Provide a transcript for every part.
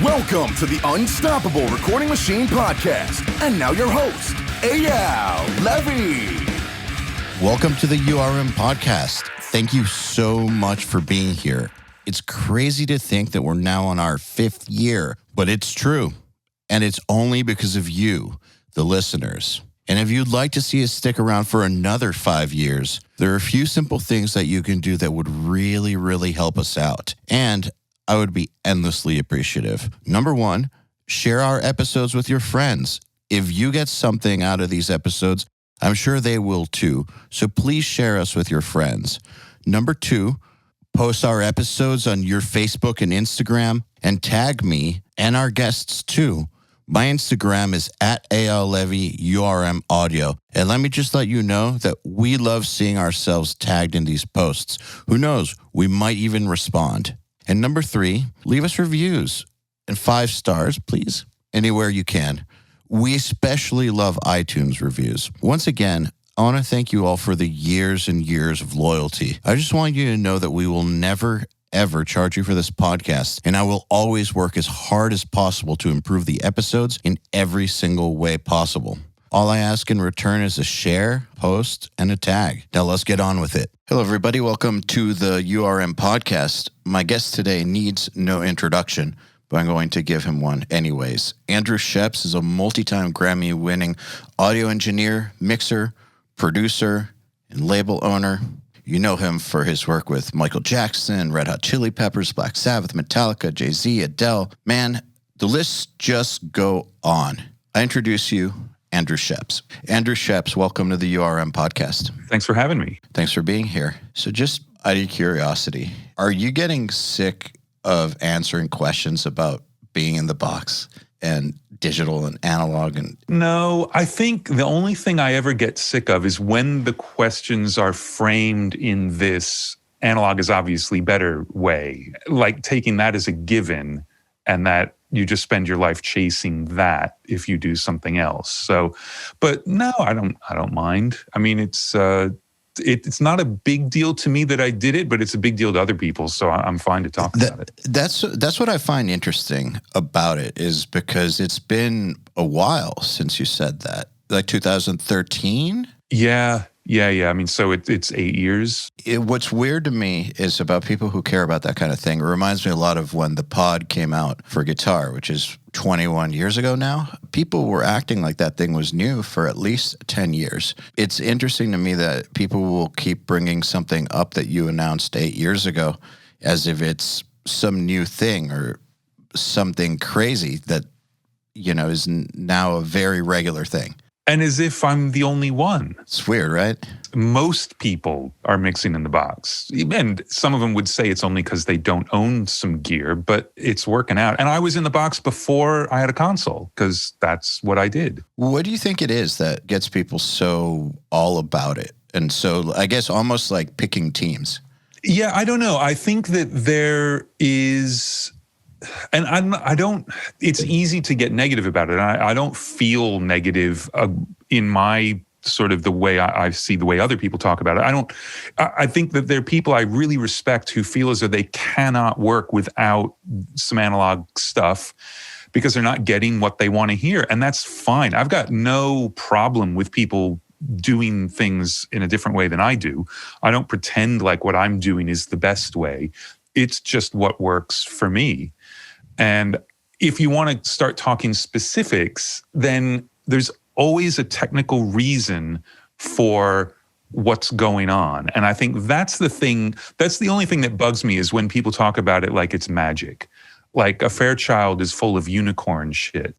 Welcome to the Unstoppable Recording Machine Podcast. And now your host, EYAL Levy. Welcome to the URM Podcast. Thank you so much for being here. It's crazy to think that we're now on our 5th year, but it's true. And it's only because of you, the listeners. And if you'd like to see us stick around for another 5 years, there are a few simple things that you can do that would really help us out. And I would be endlessly appreciative. Number 1, share our episodes with your friends. If you get something out of these episodes, I'm sure they will too. So please share us with your friends. Number 2, post our episodes on your Facebook and Instagram and tag me and our guests too. My Instagram is at EYAL Levy URM Audio. And let me just let you know that we love seeing ourselves tagged in these posts. Who knows, we might even respond. And number 3, leave us reviews and 5 stars, please, anywhere you can. We especially love iTunes reviews. Once again, I want to thank you all for the years and years of loyalty. I just want you to know that we will never, ever charge you for this podcast, and I will always work as hard as possible to improve the episodes in every single way possible. All I ask in return is a share, post, and a tag. Now let's get on with it. Hello, everybody. Welcome to the URM podcast. My guest today needs no introduction, but I'm going to give him one anyways. Andrew Scheps is a multi-time Grammy-winning audio engineer, mixer, producer, and label owner. You know him for his work with Michael Jackson, Red Hot Chili Peppers, Black Sabbath, Metallica, Jay-Z, Adele. Man, the lists just go on. I introduce you, Andrew Scheps. Andrew Scheps, welcome to the URM podcast. Thanks for having me. Thanks for being here. So just out of curiosity, are you getting sick of answering questions about being in the box and digital and analog? And No, I think the only thing I ever get sick of is when the questions are framed in this analog is obviously better way, like taking that as a given and that you just spend your life chasing that if you do something else. So, but no, I don't mind. I mean, it's not a big deal to me that I did it, but it's a big deal to other people. So I'm fine to talk about it. That's what I find interesting about it, is because it's been a while since you said that, like 2013. Yeah. I mean, so it's 8 years. What's weird to me is about people who care about that kind of thing. It reminds me a lot of when the Pod came out for guitar, which is 21 years ago now. People were acting like that thing was new for at least 10 years. It's interesting to me that people will keep bringing something up that you announced 8 years ago as if it's some new thing or something crazy that, is now a very regular thing. And as if I'm the only one. It's weird, right? Most people are mixing in the box. And some of them would say it's only because they don't own some gear, but it's working out. And I was in the box before I had a console because that's what I did. What do you think it is that gets people so all about it? And so I guess almost like picking teams. Yeah, I don't know. I think that there is... And it's easy to get negative about it. I don't feel negative in my sort of the way I see the way other people talk about it. I think that there are people I really respect who feel as though they cannot work without some analog stuff because they're not getting what they want to hear. And that's fine. I've got no problem with people doing things in a different way than I do. I don't pretend like what I'm doing is the best way. It's just what works for me. And if you want to start talking specifics, then there's always a technical reason for what's going on. And I think that's the only thing that bugs me is when people talk about it like it's magic. Like a Fairchild is full of unicorn shit.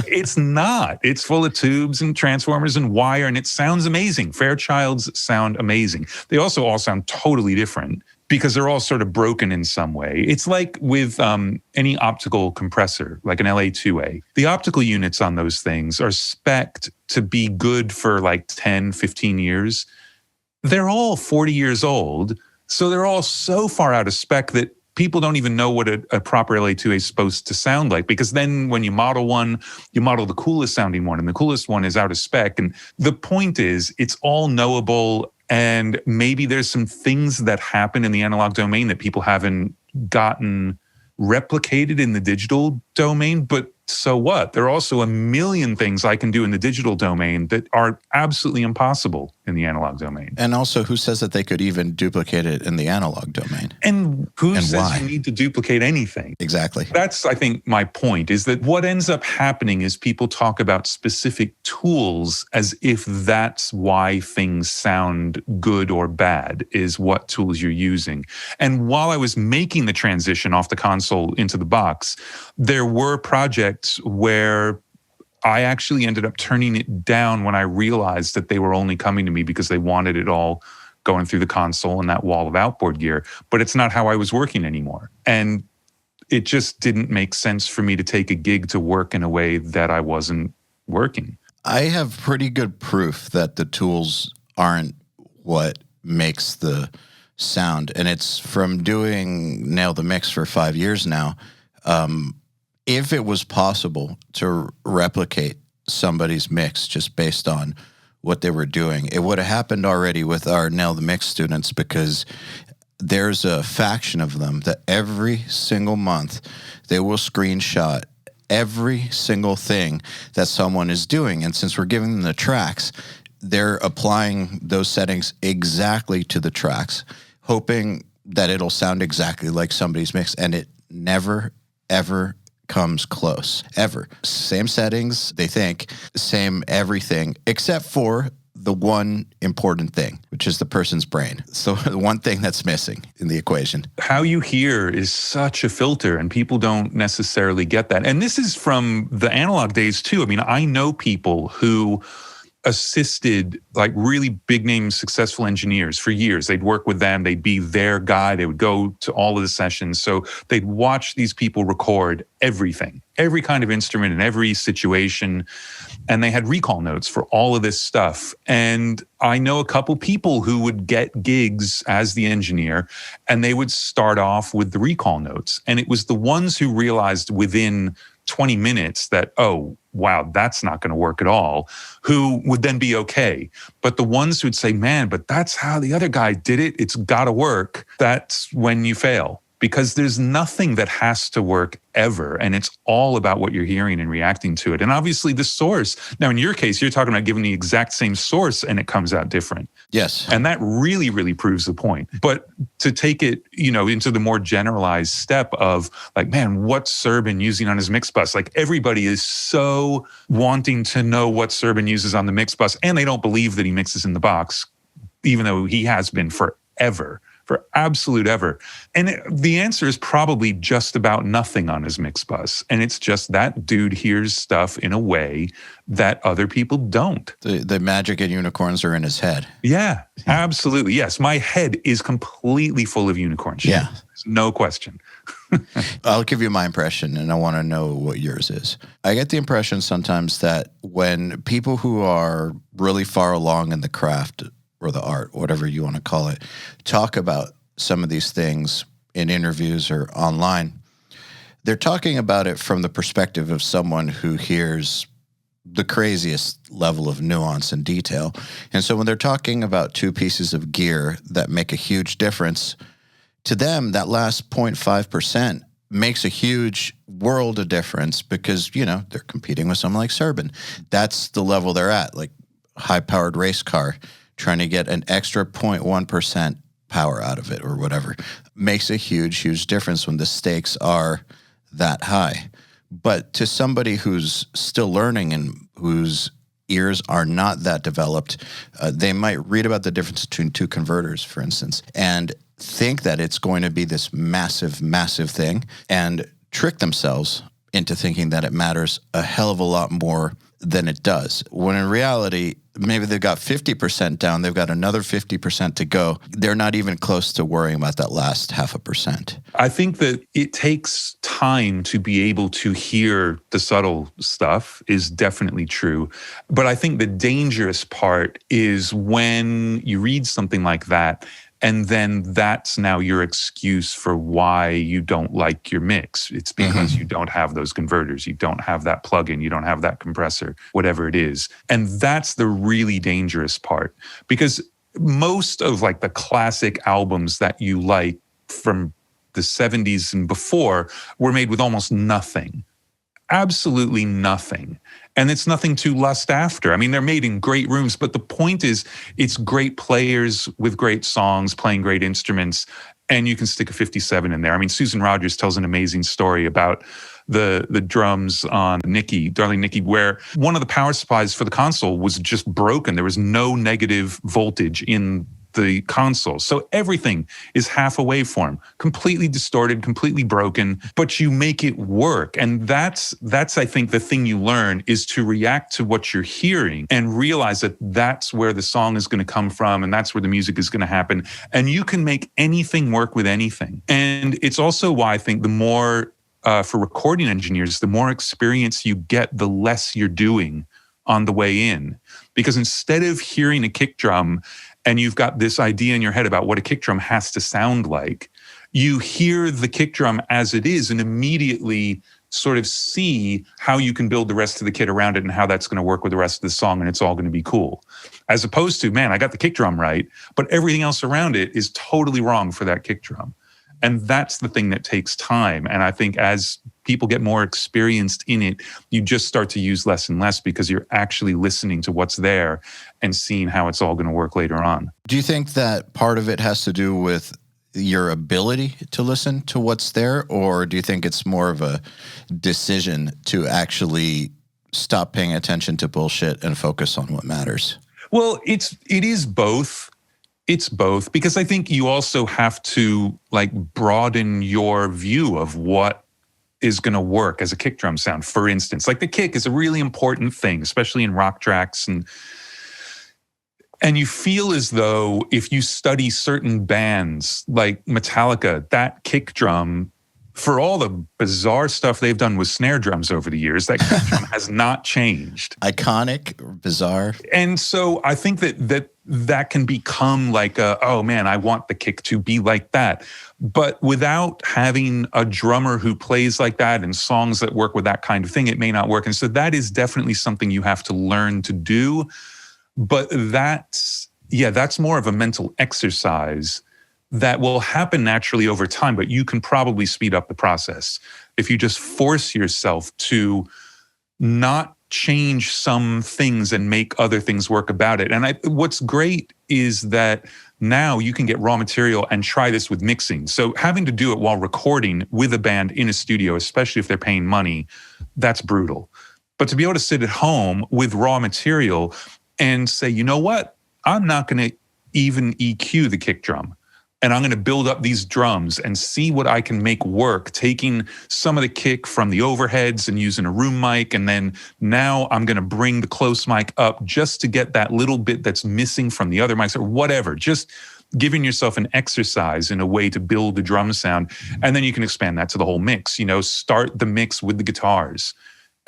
It's not. It's full of tubes and transformers and wire, and it sounds amazing. Fairchilds sound amazing. They also all sound totally different because they're all sort of broken in some way. It's like with any optical compressor, like an LA2A. The optical units on those things are spec'd to be good for like 10, 15 years. They're all 40 years old, so they're all so far out of spec that people don't even know what a proper LA2A is supposed to sound like, because then when you model one, you model the coolest sounding one, and the coolest one is out of spec. And the point is, it's all knowable, and maybe there's some things that happen in the analog domain that people haven't gotten replicated in the digital domain, but so what? There are also a million things I can do in the digital domain that are absolutely impossible in the analog domain. And also, who says that they could even duplicate it in the analog domain? And who says why? you need to duplicate anything? Exactly. That's, I think, my point, is that what ends up happening is people talk about specific tools as if that's why things sound good or bad, is what tools you're using. And while I was making the transition off the console into the box, there were projects where I actually ended up turning it down when I realized that they were only coming to me because they wanted it all going through the console and that wall of outboard gear. But it's not how I was working anymore. And it just didn't make sense for me to take a gig to work in a way that I wasn't working. I have pretty good proof that the tools aren't what makes the sound. And it's from doing Nail the Mix for 5 years now. If it was possible to replicate somebody's mix just based on what they were doing, it would have happened already with our Nail the Mix students, because there's a faction of them that every single month they will screenshot every single thing that someone is doing. And since we're giving them the tracks, they're applying those settings exactly to the tracks, hoping that it'll sound exactly like somebody's mix. And it never, ever comes close, ever. Same settings, they think, same everything, except for the one important thing, which is the person's brain. So the one thing that's missing in the equation. How you hear is such a filter, and people don't necessarily get that. And this is from the analog days too. I mean, I know people who assisted like really big name successful engineers for years. They'd work with them. They'd be their guy. They would go to all of the sessions. So they'd watch these people record everything, every kind of instrument in every situation. And they had recall notes for all of this stuff. And I know a couple people who would get gigs as the engineer, and they would start off with the recall notes. And it was the ones who realized within 20 minutes that, oh, wow, that's not going to work at all, who would then be okay. But the ones who'd say, man, but that's how the other guy did it, it's got to work, that's when you fail. Because there's nothing that has to work ever. And it's all about what you're hearing and reacting to it. And obviously the source. Now, in your case, you're talking about giving the exact same source and it comes out different. Yes. And that really, really proves the point. But to take it, into the more generalized step of like, man, what's Serban using on his mix bus? Like everybody is so wanting to know what Serban uses on the mix bus. And they don't believe that he mixes in the box, even though he has been forever. For absolute ever. And the answer is probably just about nothing on his mix bus. And it's just that dude hears stuff in a way that other people don't. The magic and unicorns are in his head. Yeah, absolutely. Yes, my head is completely full of unicorns. Yeah. There's no question. I'll give you my impression, and I want to know what yours is. I get the impression sometimes that when people who are really far along in the craft or the art, whatever you want to call it, talk about some of these things in interviews or online, they're talking about it from the perspective of someone who hears the craziest level of nuance and detail. And so when they're talking about two pieces of gear that make a huge difference, to them, that last 0.5% makes a huge world of difference because, they're competing with someone like Serban. That's the level they're at, like high-powered race car, trying to get an extra 0.1% power out of it or whatever, makes a huge, huge difference when the stakes are that high. But to somebody who's still learning and whose ears are not that developed, they might read about the difference between two converters, for instance, and think that it's going to be this massive, massive thing and trick themselves into thinking that it matters a hell of a lot more than it does. When in reality, maybe they've got 50% down, they've got another 50% to go. They're not even close to worrying about that last 0.5%. I think that it takes time to be able to hear the subtle stuff is definitely true. But I think the dangerous part is when you read something like that, and then that's now your excuse for why you don't like your mix. It's because you don't have those converters. You don't have that plugin. You don't have that compressor, whatever it is. And that's the really dangerous part. Because most of like the classic albums that you like from the 70s and before were made with almost nothing. Absolutely nothing. And it's nothing to lust after. I mean, they're made in great rooms, but the point is it's great players with great songs, playing great instruments, and you can stick a 57 in there. I mean, Susan Rogers tells an amazing story about the drums on Nikki, Darling Nikki, where one of the power supplies for the console was just broken. There was no negative voltage in the console. So everything is half a waveform, completely distorted, completely broken, but you make it work. And that's I think the thing you learn is to react to what you're hearing and realize that that's where the song is going to come from and that's where the music is going to happen. And you can make anything work with anything. And it's also why I think the more for recording engineers, the more experience you get, the less you're doing on the way in. Because instead of hearing a kick drum and you've got this idea in your head about what a kick drum has to sound like, you hear the kick drum as it is and immediately sort of see how you can build the rest of the kit around it and how that's going to work with the rest of the song and it's all going to be cool. As opposed to, man, I got the kick drum right, but everything else around it is totally wrong for that kick drum. And that's the thing that takes time. And I think as people get more experienced in it, you just start to use less and less because you're actually listening to what's there and seeing how it's all going to work later on. Do you think that part of it has to do with your ability to listen to what's there? Or do you think it's more of a decision to actually stop paying attention to bullshit and focus on what matters? Well, it is both. It's both, because I think you also have to like broaden your view of what is going to work as a kick drum sound. For instance, like the kick is a really important thing, especially in rock tracks. And you feel as though if you study certain bands like Metallica, that kick drum, for all the bizarre stuff they've done with snare drums over the years, that kick drum has not changed. Iconic, bizarre. And so I think that can become like oh man, I want the kick to be like that. But without having a drummer who plays like that and songs that work with that kind of thing, it may not work. And so that is definitely something you have to learn to do. But that's more of a mental exercise that will happen naturally over time, but you can probably speed up the process if you just force yourself to not change some things and make other things work about it. And what's great is that now you can get raw material and try this with mixing. So having to do it while recording with a band in a studio, especially if they're paying money, that's brutal. But to be able to sit at home with raw material and say, you know what, I'm not going to even EQ the kick drum. And I'm going to build up these drums and see what I can make work, taking some of the kick from the overheads and using a room mic. And then now I'm going to bring the close mic up just to get that little bit that's missing from the other mics or whatever. Just giving yourself an exercise in a way to build the drum sound. And then you can expand that to the whole mix. You know, start the mix with the guitars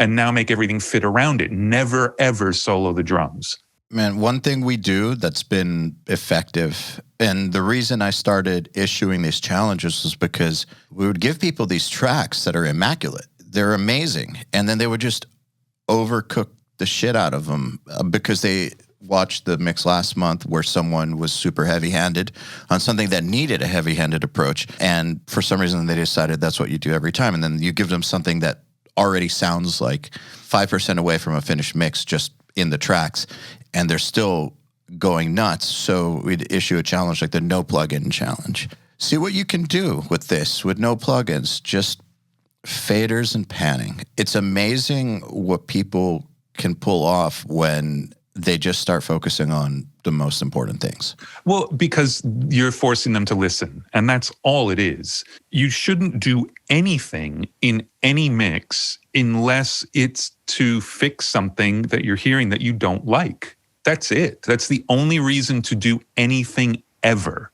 and now make everything fit around it. Never, ever solo the drums. Man, one thing we do that's been effective, and the reason I started issuing these challenges was because we would give people these tracks that are immaculate. They're amazing. And then they would just overcook the shit out of them because they watched the mix last month where someone was super heavy-handed on something that needed a heavy-handed approach. And for some reason, they decided that's what you do every time. And then you give them something that already sounds like 5% away from a finished mix just in the tracks, and they're still going nuts. So we'd issue a challenge like the no plugin challenge. See what you can do with this, with no plugins, just faders and panning. It's amazing what people can pull off when they just start focusing on the most important things. Well, because you're forcing them to listen, and that's all it is. You shouldn't do anything in any mix unless it's to fix something that you're hearing that you don't like. That's it. That's the only reason to do anything ever.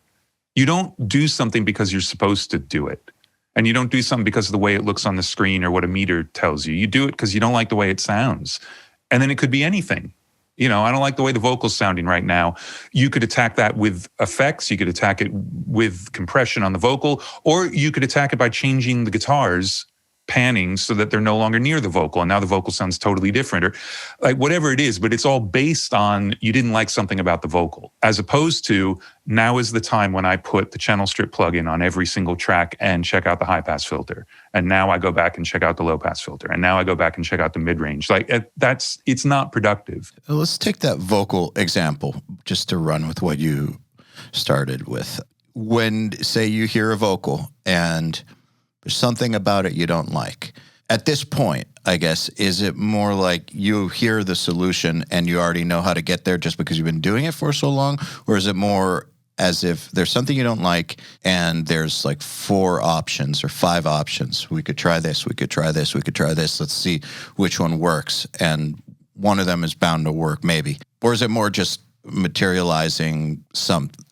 You don't do something because you're supposed to do it. And you don't do something because of the way it looks on the screen or what a meter tells you. You do it because you don't like the way it sounds. And then it could be anything. You know, I don't like the way the vocal's sounding right now. You could attack that with effects. You could attack it with compression on the vocal, or you could attack it by changing the guitars panning so that they're no longer near the vocal, and now the vocal sounds totally different, or like whatever it is, but it's all based on you didn't like something about the vocal, as opposed to now is the time when I put the channel strip plugin on every single track and check out the high pass filter. And now I go back and check out the low pass filter. And now I go back and check out the mid range. Like it's not productive. Let's take that vocal example just to run with what you started with. When, say, you hear a vocal and there's something about it you don't like, at this point, I guess, is it more like you hear the solution and you already know how to get there just because you've been doing it for so long? Or is it more as if there's something you don't like and there's like 4 options or 5 options? We could try this, we could try this, we could try this. Let's see which one works. And one of them is bound to work, maybe. Or is it more just materializing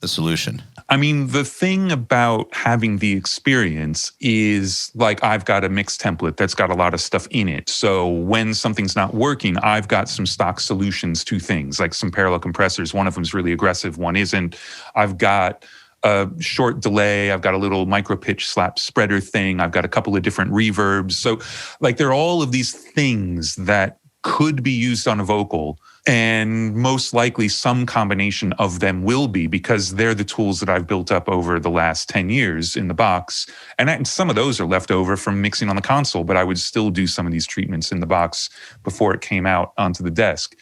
a solution? I mean, the thing about having the experience is like I've got a mix template that's got a lot of stuff in it. So when something's not working, I've got some stock solutions to things, like some parallel compressors. One of them's really aggressive, one isn't. I've got a short delay. I've got a little micro pitch slap spreader thing. I've got a couple of different reverbs. So like there are all of these things that could be used on a vocal, and most likely some combination of them will be, because they're the tools that I've built up over the last 10 years in the box. And some of those are left over from mixing on the console, but I would still do some of these treatments in the box before it came out onto the desk.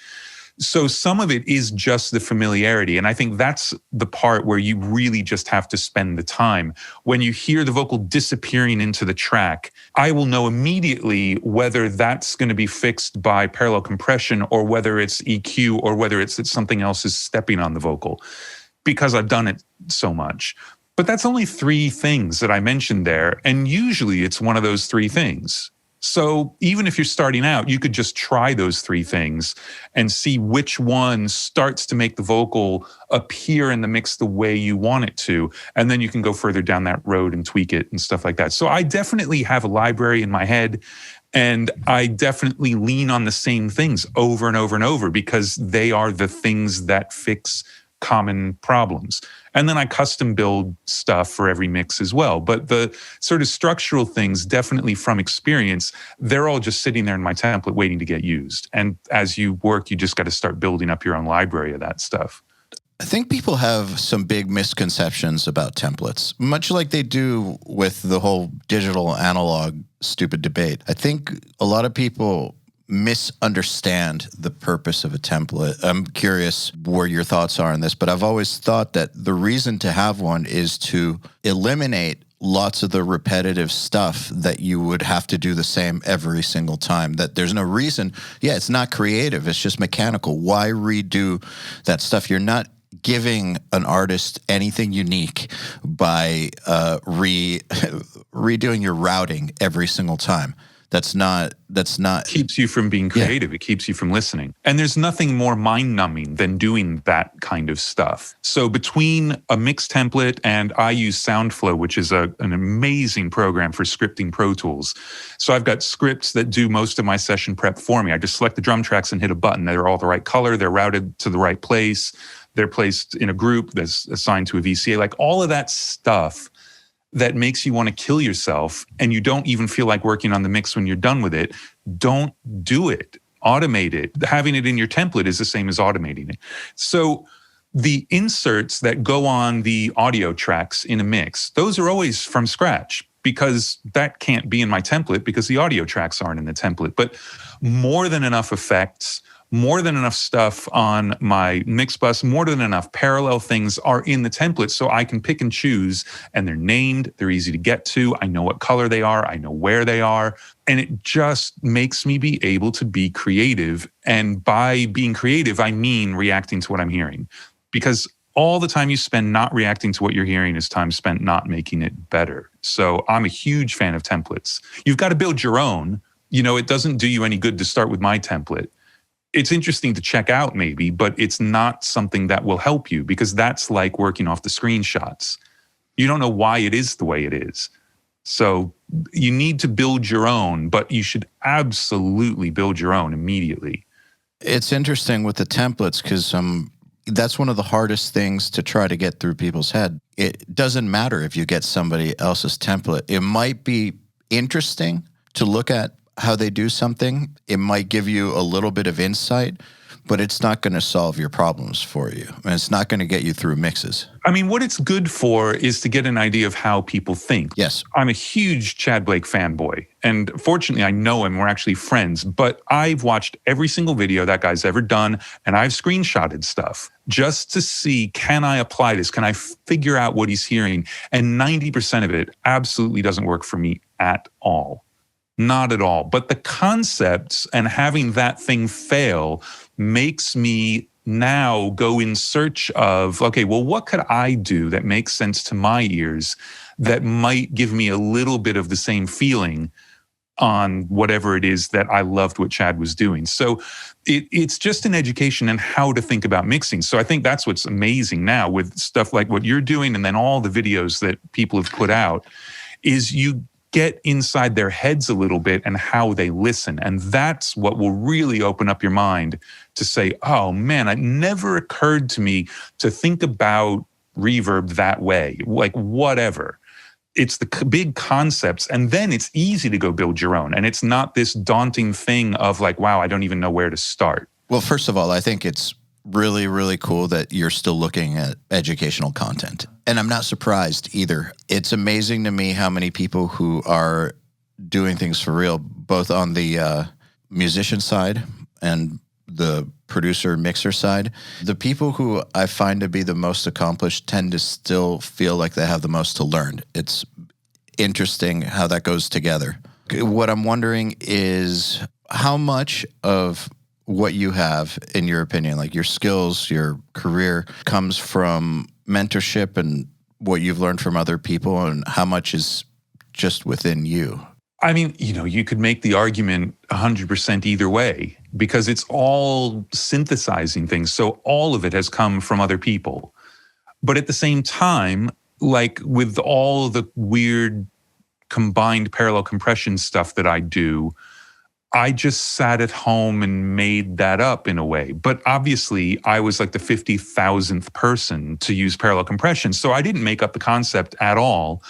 So some of it is just the familiarity. And I think that's the part where you really just have to spend the time. When you hear the vocal disappearing into the track, I will know immediately whether that's going to be fixed by parallel compression or whether it's EQ or whether it's that something else is stepping on the vocal, because I've done it so much. But that's only 3 things that I mentioned there. And usually it's one of those 3 things. So even if you're starting out, you could just try those 3 things and see which one starts to make the vocal appear in the mix the way you want it to. And then you can go further down that road and tweak it and stuff like that. So I definitely have a library in my head, and I definitely lean on the same things over and over and over because they are the things that fix common problems. And then I custom build stuff for every mix as well. But the sort of structural things, definitely from experience, they're all just sitting there in my template waiting to get used. And as you work, you just got to start building up your own library of that stuff. I think people have some big misconceptions about templates, much like they do with the whole digital analog stupid debate. I think a lot of people misunderstand the purpose of a template. I'm curious where your thoughts are on this, but I've always thought that the reason to have one is to eliminate lots of the repetitive stuff that you would have to do the same every single time. That there's no reason. Yeah, it's not creative. It's just mechanical. Why redo that stuff? You're not giving an artist anything unique by redoing your routing every single time. That's not keeps you from being creative. Yeah. It keeps you from listening. And there's nothing more mind-numbing than doing that kind of stuff. So between a mix template, and I use SoundFlow, which is an amazing program for scripting Pro Tools. So I've got scripts that do most of my session prep for me. I just select the drum tracks and hit a button. They're all the right color. They're routed to the right place. They're placed in a group that's assigned to a VCA. Like all of that stuff that makes you want to kill yourself and you don't even feel like working on the mix when you're done with it, don't do it. Automate it. Having it in your template is the same as automating it. So the inserts that go on the audio tracks in a mix, those are always from scratch, because that can't be in my template because the audio tracks aren't in the template. But more than enough effects, more than enough stuff on my mix bus, more than enough parallel things are in the template so I can pick and choose, and they're named, they're easy to get to. I know what color they are. I know where they are. And it just makes me be able to be creative. And by being creative, I mean reacting to what I'm hearing, because all the time you spend not reacting to what you're hearing is time spent not making it better. So I'm a huge fan of templates. You've got to build your own. You know, it doesn't do you any good to start with my template. It's interesting to check out maybe, but it's not something that will help you, because that's like working off the screenshots. You don't know why it is the way it is. So you need to build your own, but you should absolutely build your own immediately. It's interesting with the templates because that's one of the hardest things to try to get through people's head. It doesn't matter if you get somebody else's template. It might be interesting to look at how they do something. It might give you a little bit of insight, but it's not going to solve your problems for you. And it's not going to get you through mixes. I mean, what it's good for is to get an idea of how people think. Yes. I'm a huge Chad Blake fanboy. And fortunately, I know him. We're actually friends. But I've watched every single video that guy's ever done, and I've screenshotted stuff just to see, can I apply this? Can I figure out what he's hearing? And 90% of it absolutely doesn't work for me at all. Not at all. But the concepts and having that thing fail makes me now go in search of, okay, well, what could I do that makes sense to my ears that might give me a little bit of the same feeling on whatever it is that I loved what Chad was doing. So it's just an education in how to think about mixing. So I think that's what's amazing now with stuff like what you're doing, and then all the videos that people have put out, is you get inside their heads a little bit and how they listen. And that's what will really open up your mind to say, oh man, it never occurred to me to think about reverb that way, like whatever. It's the big concepts, and then it's easy to go build your own. And it's not this daunting thing of like, wow, I don't even know where to start. Well, first of all, I think it's really, really cool that you're still looking at educational content. And I'm not surprised either. It's amazing to me how many people who are doing things for real, both on the musician side and the producer mixer side. The people who I find to be the most accomplished tend to still feel like they have the most to learn. It's interesting how that goes together. What I'm wondering is how much of what you have, in your opinion, like your skills, your career, comes from mentorship and what you've learned from other people, and how much is just within you? I mean, you could make the argument 100% either way, because it's all synthesizing things. So all of it has come from other people. But at the same time, like with all the weird combined parallel compression stuff that I do, I just sat at home and made that up in a way. But obviously, I was like the 50,000th person to use parallel compression. So I didn't make up the concept at all.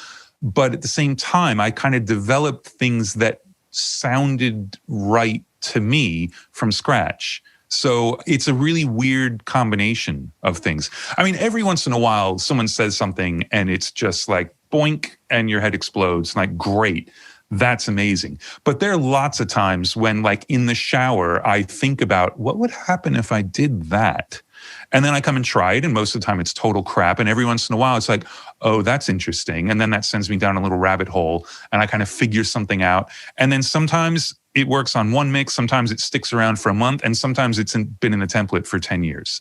But at the same time, I kind of developed things that sounded right to me from scratch. So it's a really weird combination of things. I mean, every once in a while, someone says something and it's just like boink and your head explodes. Like, great. That's amazing. But there are lots of times when, like in the shower, I think about what would happen if I did that. And then I come and try it, and most of the time it's total crap. And every once in a while it's like, oh, that's interesting. And then that sends me down a little rabbit hole, and I kind of figure something out. And then sometimes it works on one mix, sometimes it sticks around for a month, and sometimes it's been in the template for 10 years.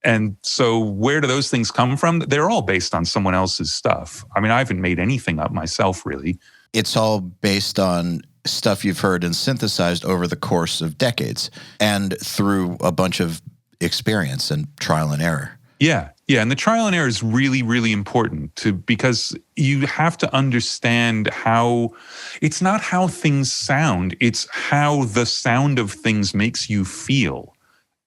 And so where do those things come from? They're all based on someone else's stuff. I mean, I haven't made anything up myself, really. It's all based on stuff you've heard and synthesized over the course of decades and through a bunch of experience and trial and error. Yeah. And the trial and error is really, really important because you have to understand how it's not how things sound, it's how the sound of things makes you feel.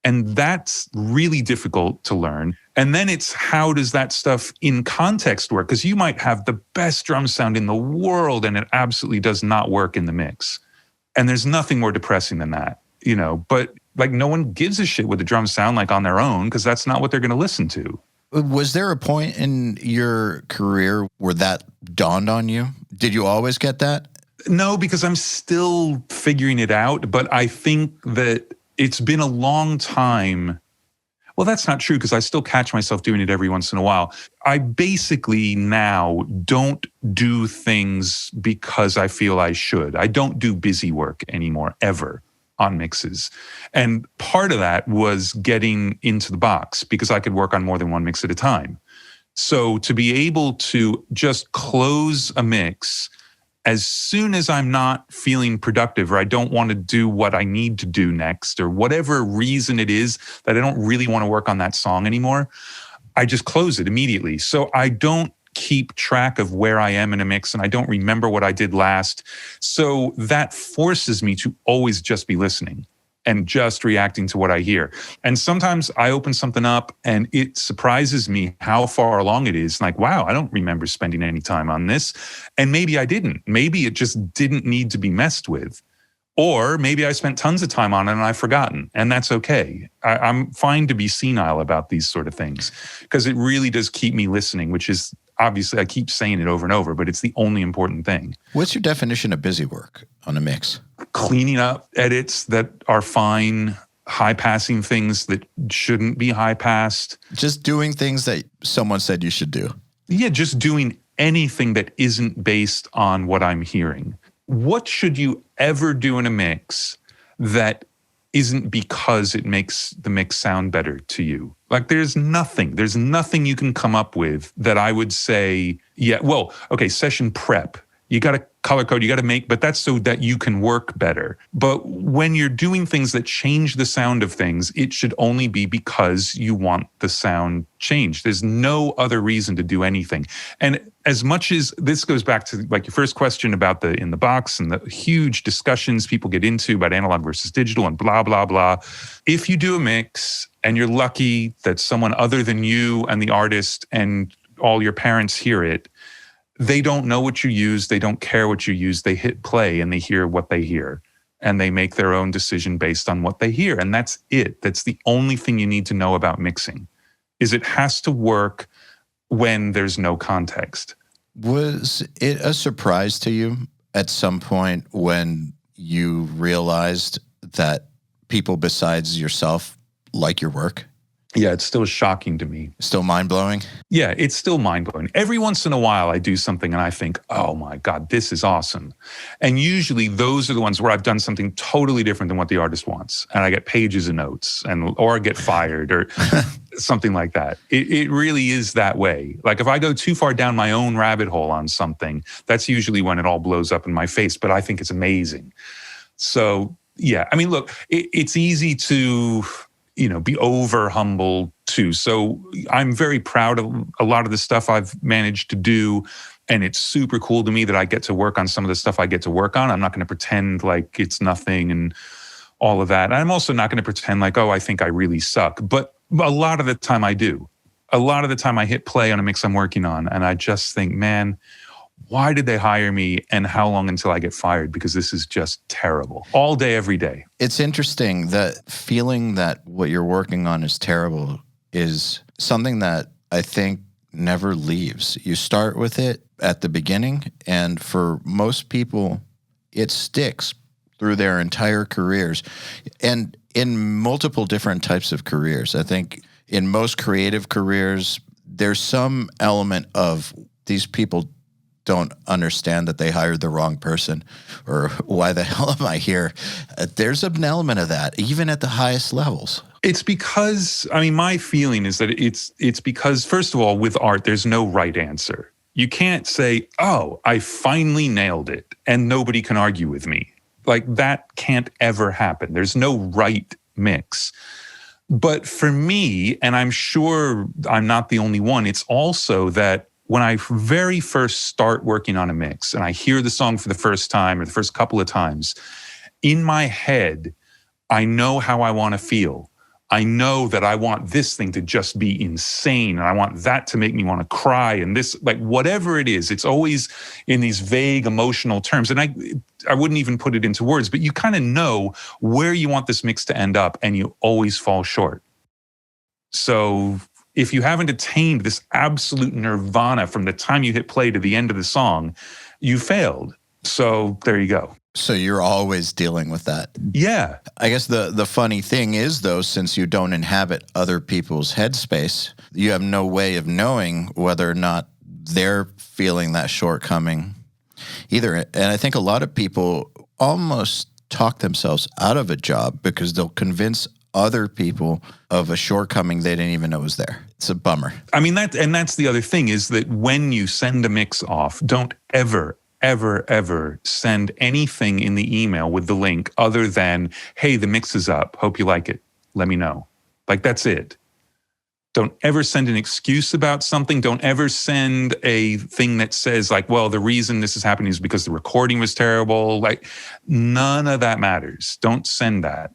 And that's really difficult to learn. And then it's how does that stuff in context work? Because you might have the best drum sound in the world and it absolutely does not work in the mix. And there's nothing more depressing than that, but like no one gives a shit what the drums sound like on their own, because that's not what they're going to listen to. Was there a point in your career where that dawned on you? Did you always get that? No, because I'm still figuring it out, but I think that it's been a long time. Well, that's not true, because I still catch myself doing it every once in a while. I basically now don't do things because I feel I should. I don't do busy work anymore, ever, on mixes. And part of that was getting into the box, because I could work on more than one mix at a time. So to be able to just close a mix as soon as I'm not feeling productive, or I don't want to do what I need to do next, or whatever reason it is that I don't really want to work on that song anymore, I just close it immediately. So I don't keep track of where I am in a mix, and I don't remember what I did last. So that forces me to always just be listening. and just reacting to what I hear. And sometimes I open something up and it surprises me how far along it is. Like, wow, I don't remember spending any time on this. And maybe I didn't. Maybe it just didn't need to be messed with. Or maybe I spent tons of time on it and I've forgotten. And that's okay. I'm fine to be senile about these sort of things because it really does keep me listening, which is obviously, I keep saying it over and over, but it's the only important thing. What's your definition of busy work on a mix? Cleaning up edits that are fine, high-passing things that shouldn't be high-passed. Just doing things that someone said you should do. Yeah, just doing anything that isn't based on what I'm hearing. What should you ever do in a mix that isn't because it makes the mix sound better to you? Like there's nothing you can come up with that I would say, yeah, well, okay, session prep. You got to color code, you got to make, but that's so that you can work better. But when you're doing things that change the sound of things, it should only be because you want the sound changed. There's no other reason to do anything. And as much as this goes back to like your first question about the in the box and the huge discussions people get into about analog versus digital and blah, blah, blah. If you do a mix and you're lucky that someone other than you and the artist and all your parents hear it, they don't know what you use. They don't care what you use. They hit play and they hear what they hear and they make their own decision based on what they hear. And that's it. That's the only thing you need to know about mixing is it has to work when there's no context. Was it a surprise to you at some point when you realized that people besides yourself like your work? Yeah, it's still shocking to me. Still mind-blowing? Yeah, it's still mind-blowing. Every once in a while, I do something and I think, oh my God, this is awesome. And usually those are the ones where I've done something totally different than what the artist wants. And I get pages of notes or I get fired or something like that. It really is that way. Like if I go too far down my own rabbit hole on something, that's usually when it all blows up in my face, but I think it's amazing. So yeah, I mean, look, it's easy to be over humble too. So I'm very proud of a lot of the stuff I've managed to do. And it's super cool to me that I get to work on some of the stuff I get to work on. I'm not going to pretend like it's nothing and all of that. And I'm also not going to pretend like, oh, I think I really suck. But a lot of the time I do. A lot of the time I hit play on a mix I'm working on. And I just think, man, why did they hire me and how long until I get fired? Because this is just terrible. All day, every day. It's interesting that feeling that what you're working on is terrible is something that I think never leaves. You start with it at the beginning, and for most people, it sticks through their entire careers and in multiple different types of careers. I think in most creative careers, there's some element of these people don't understand that they hired the wrong person or why the hell am I here? There's an element of that, even at the highest levels. It's because, my feeling is that it's because, first of all, with art, there's no right answer. You can't say, oh, I finally nailed it and nobody can argue with me. Like that can't ever happen. There's no right mix. But for me, and I'm sure I'm not the only one, it's also that when I very first start working on a mix and I hear the song for the first time or the first couple of times, in my head, I know how I want to feel. I know that I want this thing to just be insane and I want that to make me want to cry and this, like whatever it is, it's always in these vague emotional terms. And I wouldn't even put it into words, but you kind of know where you want this mix to end up and you always fall short. So if you haven't attained this absolute nirvana from the time you hit play to the end of the song, you failed. So there you go. So you're always dealing with that. Yeah. I guess the funny thing is, though, since you don't inhabit other people's headspace, you have no way of knowing whether or not they're feeling that shortcoming either. And I think a lot of people almost talk themselves out of a job because they'll convince other people of a shortcoming they didn't even know was there. It's a bummer. That's the other thing is that when you send a mix off, don't ever send anything in the email with the link other than, hey, the mix is up. Hope you like it. Let me know. Like, that's it. Don't ever send an excuse about something. Don't ever send a thing that says like, well, the reason this is happening is because the recording was terrible. Like, none of that matters. Don't send that.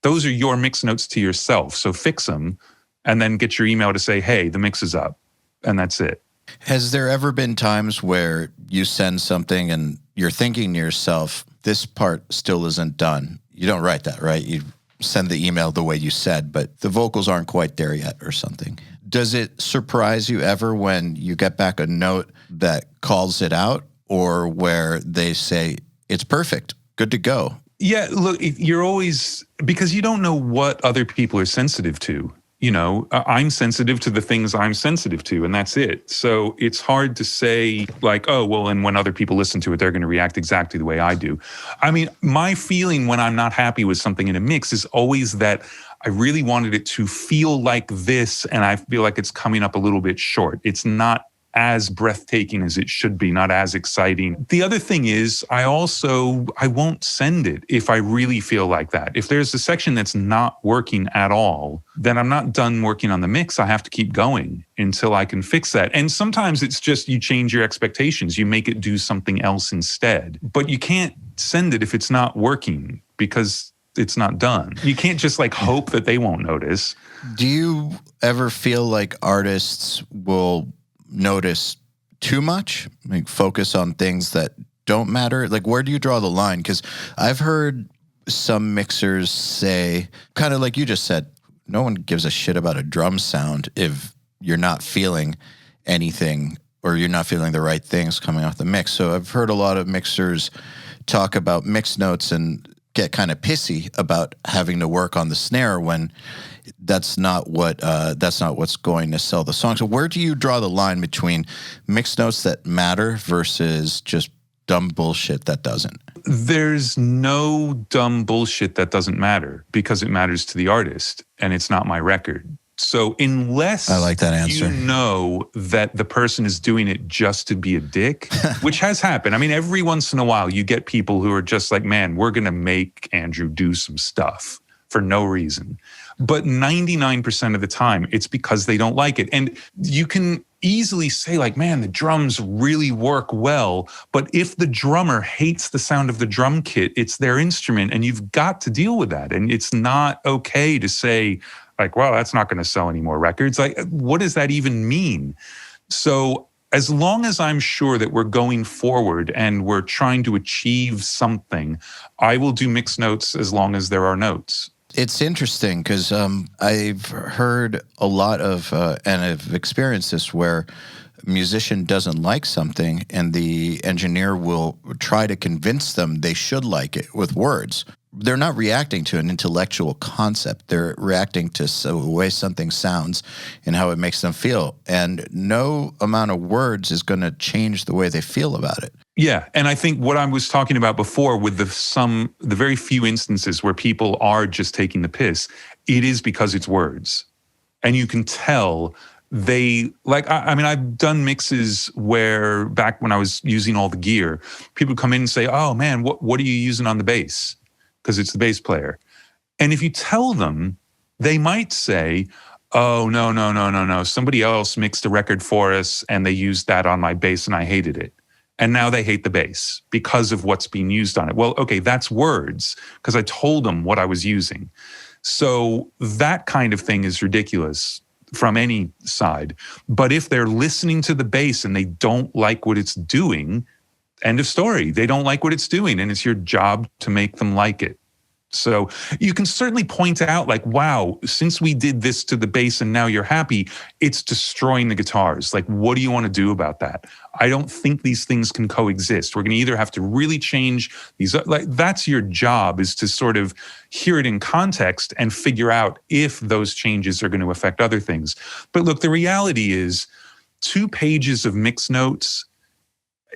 those are your mix notes to yourself. So fix them and then get your email to say, hey, the mix is up. And that's it. Has there ever been times where you send something and you're thinking to yourself, this part still isn't done? You don't write that, right? You send the email the way you said, but the vocals aren't quite there yet or something. Does it surprise you ever when you get back a note that calls it out, or where they say, it's perfect, good to go? Yeah, look, you're always, because you don't know what other people are sensitive to. You know, I'm sensitive to the things I'm sensitive to, and that's it. So it's hard to say like, oh, well, and when other people listen to it, they're going to react exactly the way I do. I mean, my feeling when I'm not happy with something in a mix is always that I really wanted it to feel like this, and I feel like it's coming up a little bit short. It's not as breathtaking as it should be, not as exciting. The other thing is I won't send it if I really feel like that. If there's a section that's not working at all, then I'm not done working on the mix. I have to keep going until I can fix that. And sometimes it's just you change your expectations. You make it do something else instead. But you can't send it if it's not working because it's not done. You can't just like hope that they won't notice. Do you ever feel like artists will notice too much, like focus on things that don't matter? Like, where do you draw the line? Because I've heard some mixers say, kind of like you just said, no one gives a shit about a drum sound if you're not feeling anything or you're not feeling the right things coming off the mix. So I've heard a lot of mixers talk about mix notes and get kind of pissy about having to work on the snare when that's not what's going to sell the song. So where do you draw the line between mixed notes that matter versus just dumb bullshit that doesn't? There's no dumb bullshit that doesn't matter because it matters to the artist and it's not my record. So unless I like that answer. You know that the person is doing it just to be a dick, which has happened. I mean, every once in a while you get people who are just like, man, we're going to make Andrew do some stuff for no reason. But 99% of the time, it's because they don't like it. And you can easily say like, man, the drums really work well. But if the drummer hates the sound of the drum kit, it's their instrument and you've got to deal with that. And it's not okay to say like, well, that's not going to sell any more records. Like, what does that even mean? So as long as I'm sure that we're going forward and we're trying to achieve something, I will do mixed notes as long as there are notes. It's interesting because I've heard a lot of, and I've experienced this, where a musician doesn't like something and the engineer will try to convince them they should like it with words. They're not reacting to an intellectual concept. They're reacting to the way something sounds and how it makes them feel. And no amount of words is going to change the way they feel about it. Yeah, and I think what I was talking about before with the very few instances where people are just taking the piss, it is because it's words. And you can tell they, like, I mean, I've done mixes where back when I was using all the gear, people come in and say, oh man, what are you using on the bass? Because it's the bass player. And if you tell them, they might say, oh, no. Somebody else mixed a record for us and they used that on my bass and I hated it. And now they hate the bass because of what's being used on it. Well, okay, that's words because I told them what I was using. So that kind of thing is ridiculous from any side. But if they're listening to the bass and they don't like what it's doing, end of story. They don't like what it's doing and it's your job to make them like it. So you can certainly point out like, wow, since we did this to the bass and now you're happy, it's destroying the guitars. Like, what do you want to do about that? I don't think these things can coexist. We're going to either have to really change these, like that's your job, is to sort of hear it in context and figure out if those changes are going to affect other things. But look, the reality is 2 pages of mix notes,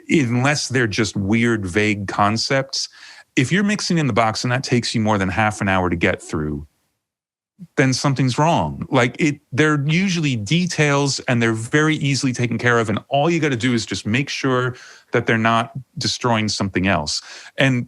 unless they're just weird, vague concepts, if you're mixing in the box and that takes you more than half an hour to get through, then something's wrong. Like they're usually details and they're very easily taken care of. And all you got to do is just make sure that they're not destroying something else. And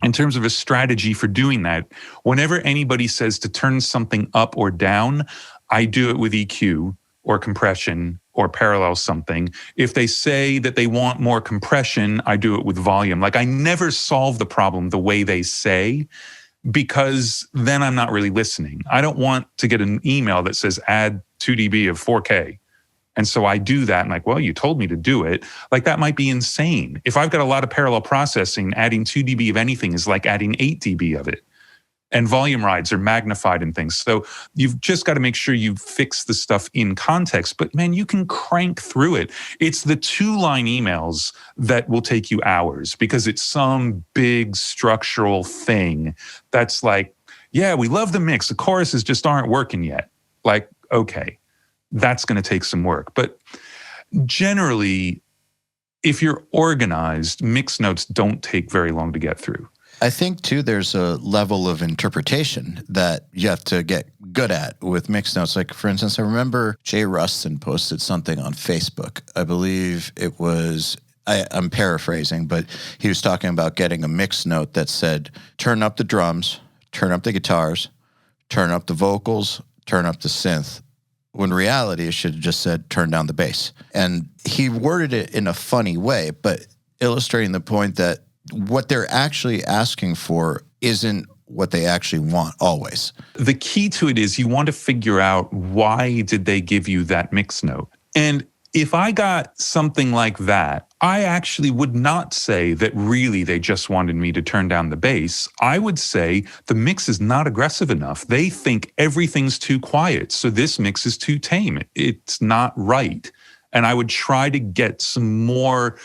in terms of a strategy for doing that, whenever anybody says to turn something up or down, I do it with EQ or compression or parallel something. If they say that they want more compression, I do it with volume. Like I never solve the problem the way they say. because then I'm not really listening. I don't want to get an email that says add 2 dB of 4K. And so I do that. And like, well, you told me to do it. Like, that might be insane. If I've got a lot of parallel processing, adding 2 dB of anything is like adding 8 dB of it. And volume rides are magnified and things. So you've just got to make sure you fix the stuff in context. But man, you can crank through it. It's the 2-line emails that will take you hours because it's some big structural thing that's like, yeah, we love the mix. The choruses just aren't working yet. Like, okay, that's going to take some work. But generally, if you're organized, mix notes don't take very long to get through. I think, too, there's a level of interpretation that you have to get good at with mixed notes. Like, for instance, I remember Jay Rustin posted something on Facebook. I believe it was, I'm paraphrasing, but he was talking about getting a mixed note that said, turn up the drums, turn up the guitars, turn up the vocals, turn up the synth. When in reality, it should have just said, turn down the bass. And he worded it in a funny way, but illustrating the point that what they're actually asking for isn't what they actually want always. The key to it is you want to figure out, why did they give you that mix note? And if I got something like that, I actually would not say that really they just wanted me to turn down the bass. I would say the mix is not aggressive enough. They think everything's too quiet, so this mix is too tame. It's not right. And I would try to get some more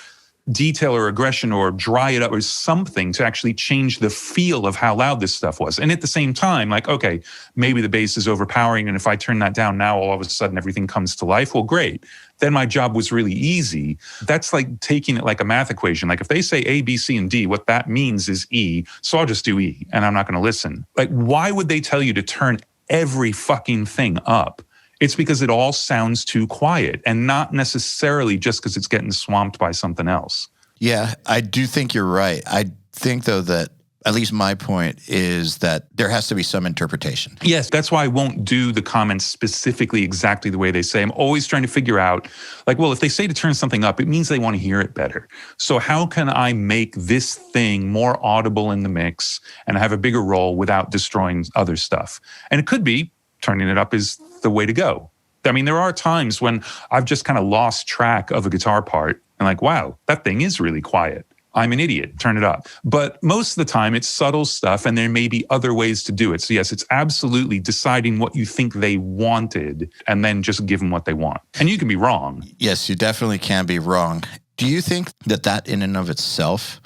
detail or aggression or dry it up or something to actually change the feel of how loud this stuff was. And at the same time, like, okay, maybe the bass is overpowering, and if I turn that down now, all of a sudden everything comes to life. Well, great. Then my job was really easy. That's like taking it like a math equation. Like, if they say A, B, C, and D, what that means is E, so I'll just do E, and I'm not going to listen. Like, why would they tell you to turn every fucking thing up? It's because it all sounds too quiet, and not necessarily just because it's getting swamped by something else. Yeah, I do think you're right. I think, though, that at least my point is that there has to be some interpretation. Yes, that's why I won't do the comments specifically exactly the way they say. I'm always trying to figure out, like, well, if they say to turn something up, it means they want to hear it better. So how can I make this thing more audible in the mix and have a bigger role without destroying other stuff? And it could be turning it up is the way to go. I mean, there are times when I've just kind of lost track of a guitar part and like, wow, that thing is really quiet. I'm an idiot, turn it up. But most of the time it's subtle stuff, and there may be other ways to do it. So yes, it's absolutely deciding what you think they wanted and then just give them what they want. And you can be wrong. Yes, you definitely can be wrong. Do you think that that in and of itself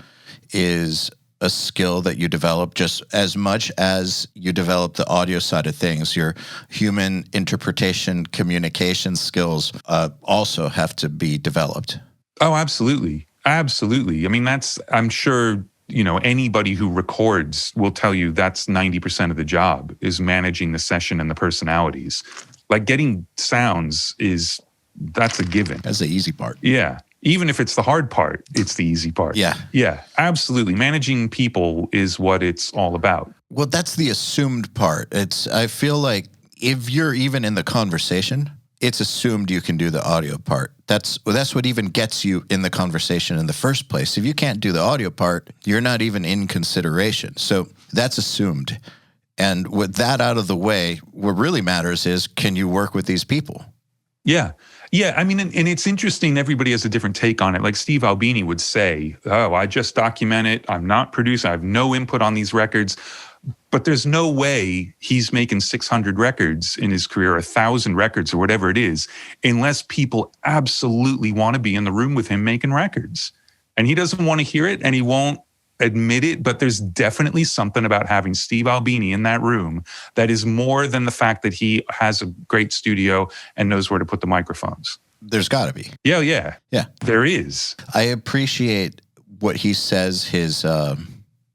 is a skill that you develop just as much as you develop the audio side of things? Your human interpretation, communication skills also have to be developed. Oh, absolutely. Absolutely. I mean, I'm sure, anybody who records will tell you that's 90% of the job is managing the session and the personalities. Like, getting sounds that's a given. That's the easy part. Yeah. Even if it's the hard part, it's the easy part. Yeah. Yeah, absolutely. Managing people is what it's all about. Well, that's the assumed part. I feel like if you're even in the conversation, it's assumed you can do the audio part. That's what even gets you in the conversation in the first place. If you can't do the audio part, you're not even in consideration. So that's assumed. And with that out of the way, what really matters is, can you work with these people? Yeah. Yeah, I mean, and it's interesting, everybody has a different take on it. Like Steve Albini would say, oh, I just document it. I'm not producing. I have no input on these records. But there's no way he's making 600 records in his career, 1,000 records or whatever it is, unless people absolutely want to be in the room with him making records. And he doesn't want to hear it, and he won't admit it, but there's definitely something about having Steve Albini in that room that is more than the fact that he has a great studio and knows where to put the microphones. There's got to be. Yeah. There is. I appreciate what he says his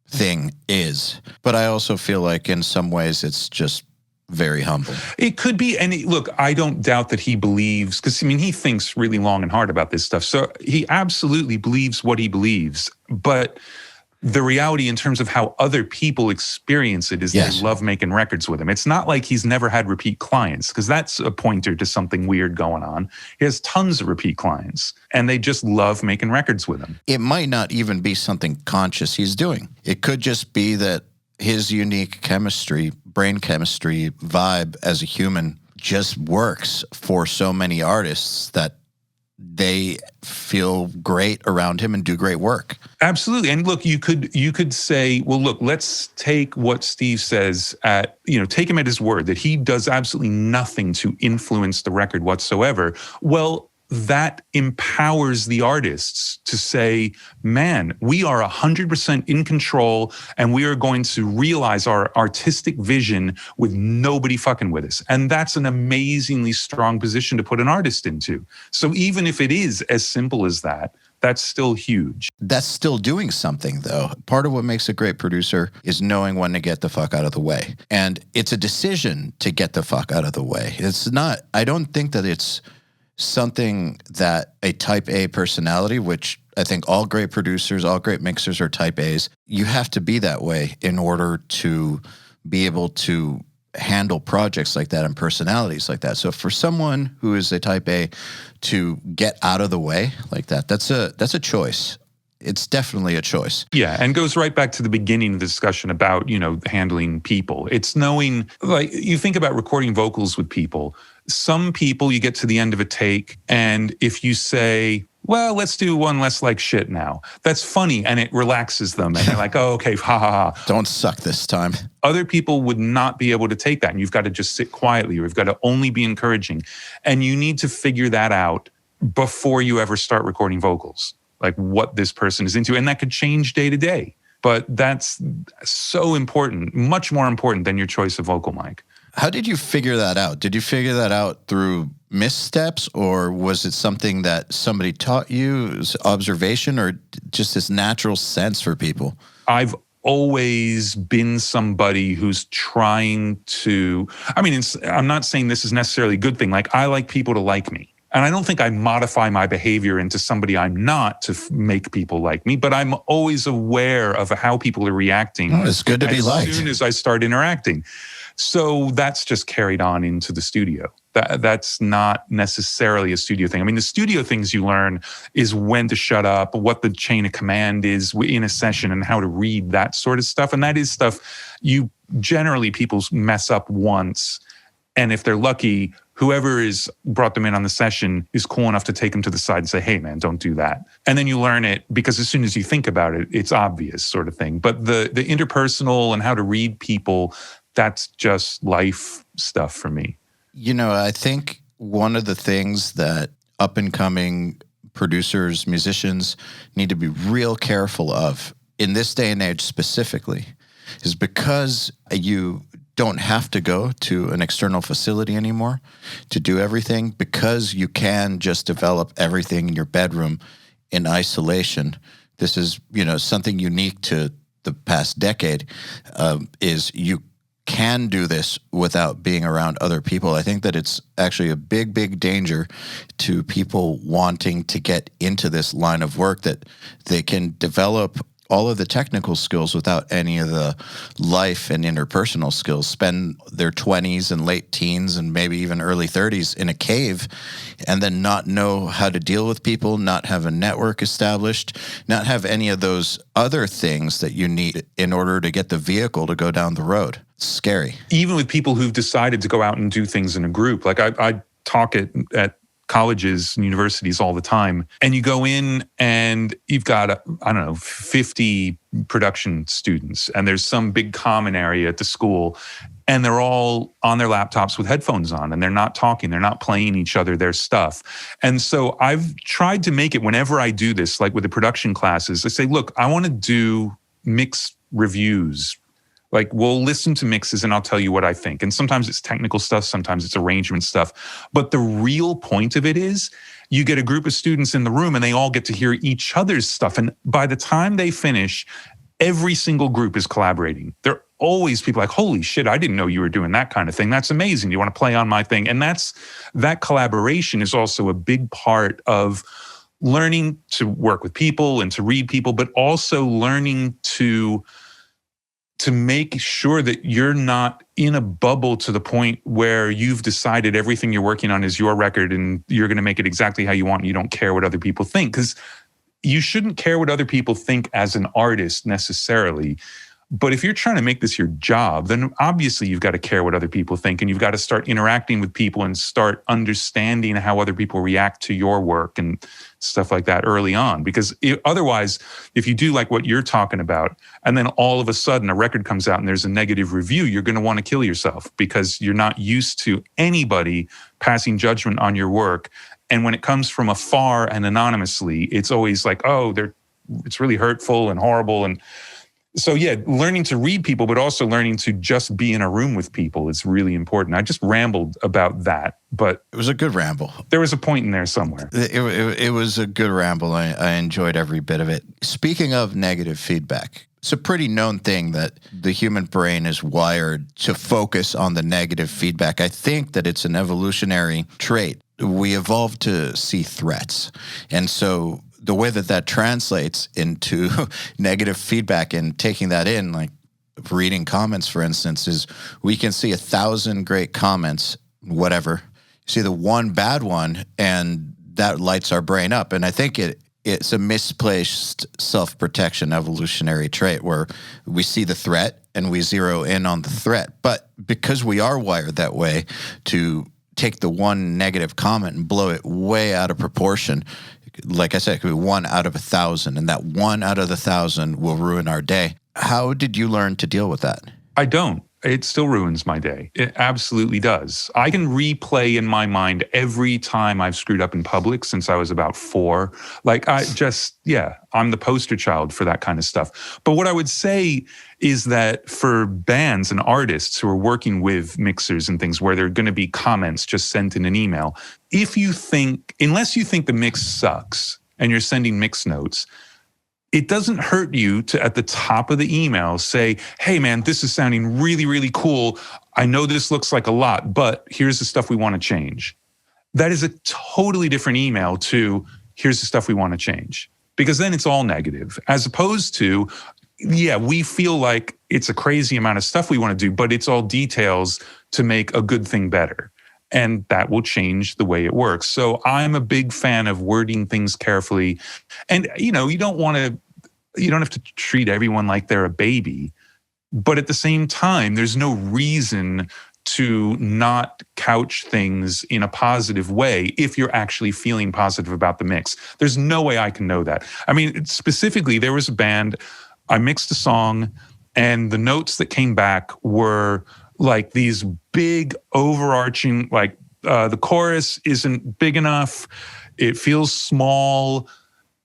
thing is, but I also feel like in some ways it's just very humble. It could be. And look, I don't doubt that he believes, because he thinks really long and hard about this stuff. So he absolutely believes what he believes. But the reality in terms of how other people experience it is They love making records with him. It's not like he's never had repeat clients, because that's a pointer to something weird going on. He has tons of repeat clients, and they just love making records with him. It might not even be something conscious he's doing. It could just be that his unique chemistry, brain chemistry, vibe as a human just works for so many artists that they feel great around him and do great work. Absolutely. And look, you could say, well, look, let's take what Steve says take him at his word that he does absolutely nothing to influence the record whatsoever. Well, that empowers the artists to say, man, we are 100% in control and we are going to realize our artistic vision with nobody fucking with us. And that's an amazingly strong position to put an artist into. So even if it is as simple as that, that's still huge. That's still doing something, though. Part of what makes a great producer is knowing when to get the fuck out of the way. And it's a decision to get the fuck out of the way. It's not, I don't think that it's something that a type A personality, which I think all great producers, all great mixers are type A's, you have to be that way in order to be able to handle projects like that and personalities like that. So for someone who is a type A to get out of the way like that, that's a choice. It's definitely a choice. Yeah, and goes right back to the beginning of the discussion about, handling people. It's knowing, like, you think about recording vocals with people. Some people, you get to the end of a take, and if you say, well, let's do one less like shit now, that's funny, and it relaxes them, and they're like, oh, okay, ha, ha, ha. Don't suck this time. Other people would not be able to take that, and you've got to just sit quietly, or you've got to only be encouraging. And you need to figure that out before you ever start recording vocals, like what this person is into, and that could change day to day. But that's so important, much more important than your choice of vocal mic. How did you figure that out? Did you figure that out through missteps, or was it something that somebody taught you, it was observation, or just this natural sense for people? I've always been somebody who's trying to, I'm not saying this is necessarily a good thing. Like, I like people to like me. And I don't think I modify my behavior into somebody I'm not to make people like me, but I'm always aware of how people are reacting. Oh, it's good to be liked. As soon as I start interacting. So that's just carried on into the studio. That's not necessarily a studio thing. I mean, the studio things you learn is when to shut up, what the chain of command is in a session, and how to read that sort of stuff. And that is stuff people mess up once. And if they're lucky, whoever is brought them in on the session is cool enough to take them to the side and say, hey, man, don't do that. And then you learn it because as soon as you think about it, it's obvious sort of thing. But the interpersonal and how to read people, that's just life stuff for me. I think one of the things that up-and-coming producers, musicians need to be real careful of in this day and age specifically is because you don't have to go to an external facility anymore to do everything, because you can just develop everything in your bedroom in isolation. This is, something unique to the past decade, is you can do this without being around other people. I think that it's actually a big, big danger to people wanting to get into this line of work, that they can develop all of the technical skills without any of the life and interpersonal skills, spend their 20s and late teens and maybe even early 30s in a cave, and then not know how to deal with people, not have a network established, not have any of those other things that you need in order to get the vehicle to go down the road. It's scary. Even with people who've decided to go out and do things in a group. Like I talk at colleges and universities all the time, and you go in and you've got 50 production students, and there's some big common area at the school, and they're all on their laptops with headphones on, and they're not talking, they're not playing each other their stuff. And so I've tried to make it, whenever I do this, like with the production classes, I say, look, I want to do mix reviews. Like, we'll listen to mixes and I'll tell you what I think. And sometimes it's technical stuff, sometimes it's arrangement stuff. But the real point of it is you get a group of students in the room and they all get to hear each other's stuff. And by the time they finish, every single group is collaborating. There are always people like, holy shit, I didn't know you were doing that kind of thing. That's amazing. You want to play on my thing? And that collaboration is also a big part of learning to work with people and to read people, but also learning to make sure that you're not in a bubble to the point where you've decided everything you're working on is your record and you're going to make it exactly how you want and you don't care what other people think. Because you shouldn't care what other people think as an artist necessarily. But if you're trying to make this your job, then obviously you've got to care what other people think, and you've got to start interacting with people and start understanding how other people react to your work and stuff like that early on. Because otherwise, if you do like what you're talking about, and then all of a sudden a record comes out and there's a negative review, you're going to want to kill yourself because you're not used to anybody passing judgment on your work. And when it comes from afar and anonymously, it's always like, oh, it's really hurtful and horrible. And so, yeah, learning to read people, but also learning to just be in a room with people is really important. I just rambled about that, but It was a good ramble. there was a point in there somewhere. It was a good ramble. I enjoyed every bit of it. Speaking of negative feedback, it's a pretty known thing that the human brain is wired to focus on the negative feedback. I think that it's an evolutionary trait. We evolved to see threats. And so the way that translates into negative feedback and taking that in, like reading comments, for instance, is we can see 1,000 great comments, whatever, see the one bad one, and that lights our brain up. And I think it's a misplaced self-protection evolutionary trait where we see the threat and we zero in on the threat. But because we are wired that way to take the one negative comment and blow it way out of proportion, like I said, it could be 1 out of 1,000, and that 1 out of 1,000 will ruin our day. How did you learn to deal with that? I don't. It still ruins my day. It absolutely does. I can replay in my mind every time I've screwed up in public since I was about 4. Like I'm the poster child for that kind of stuff. But what I would say is that for bands and artists who are working with mixers and things where there are going to be comments just sent in an email, unless you think the mix sucks and you're sending mix notes, it doesn't hurt you to, at the top of the email, say, hey, man, this is sounding really, really cool. I know this looks like a lot, but here's the stuff we want to change. That is a totally different email to, here's the stuff we want to change. Because then it's all negative, as opposed to, yeah, we feel like it's a crazy amount of stuff we want to do, but it's all details to make a good thing better. And that will change the way it works. So I'm a big fan of wording things carefully. And, you don't have to treat everyone like they're a baby. But at the same time, there's no reason to not couch things in a positive way if you're actually feeling positive about the mix. There's no way I can know that. I mean, specifically, there was a band, I mixed a song, and the notes that came back were like these big overarching, like the chorus isn't big enough. It feels small.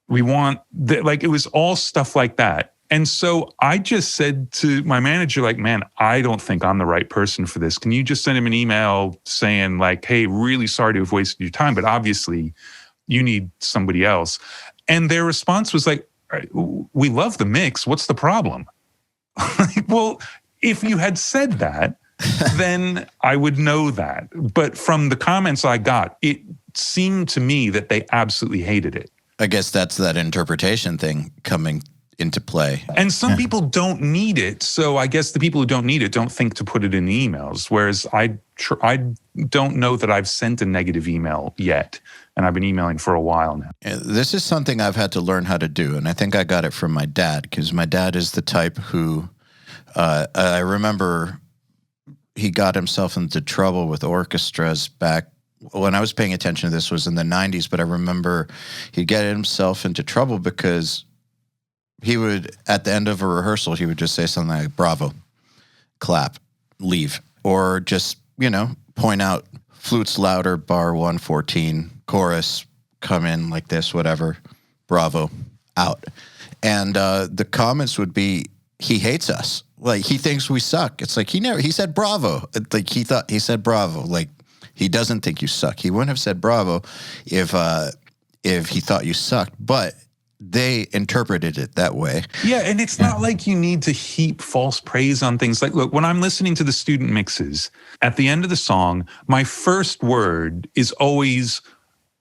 We want it was all stuff like that. And so I just said to my manager, like, man, I don't think I'm the right person for this. Can you just send him an email saying like, hey, really sorry to have wasted your time, but obviously you need somebody else. And their response was like, we love the mix. What's the problem? Well, if you had said that, then I would know that. But from the comments I got, it seemed to me that they absolutely hated it. I guess that's that interpretation thing coming into play. And some people don't need it. So I guess the people who don't need it don't think to put it in the emails. Whereas I don't know that I've sent a negative email yet. And I've been emailing for a while now. This is something I've had to learn how to do. And I think I got it from my dad, because my dad is the type who, I remember he got himself into trouble with orchestras back when I was paying attention to this was in the 90s, but I remember he'd get himself into trouble because he would, at the end of a rehearsal, he would just say something like, bravo, clap, leave. Or just, point out flutes louder, bar 114, chorus, come in like this, whatever, bravo, out. And the comments would be, he hates us. Like, he thinks we suck. It's like, he said bravo. Like, he said bravo. Like, he doesn't think you suck. He wouldn't have said bravo if he thought you sucked, but they interpreted it that way. Yeah, and it's not like you need to heap false praise on things. Like, look, when I'm listening to the student mixes, at the end of the song, my first word is always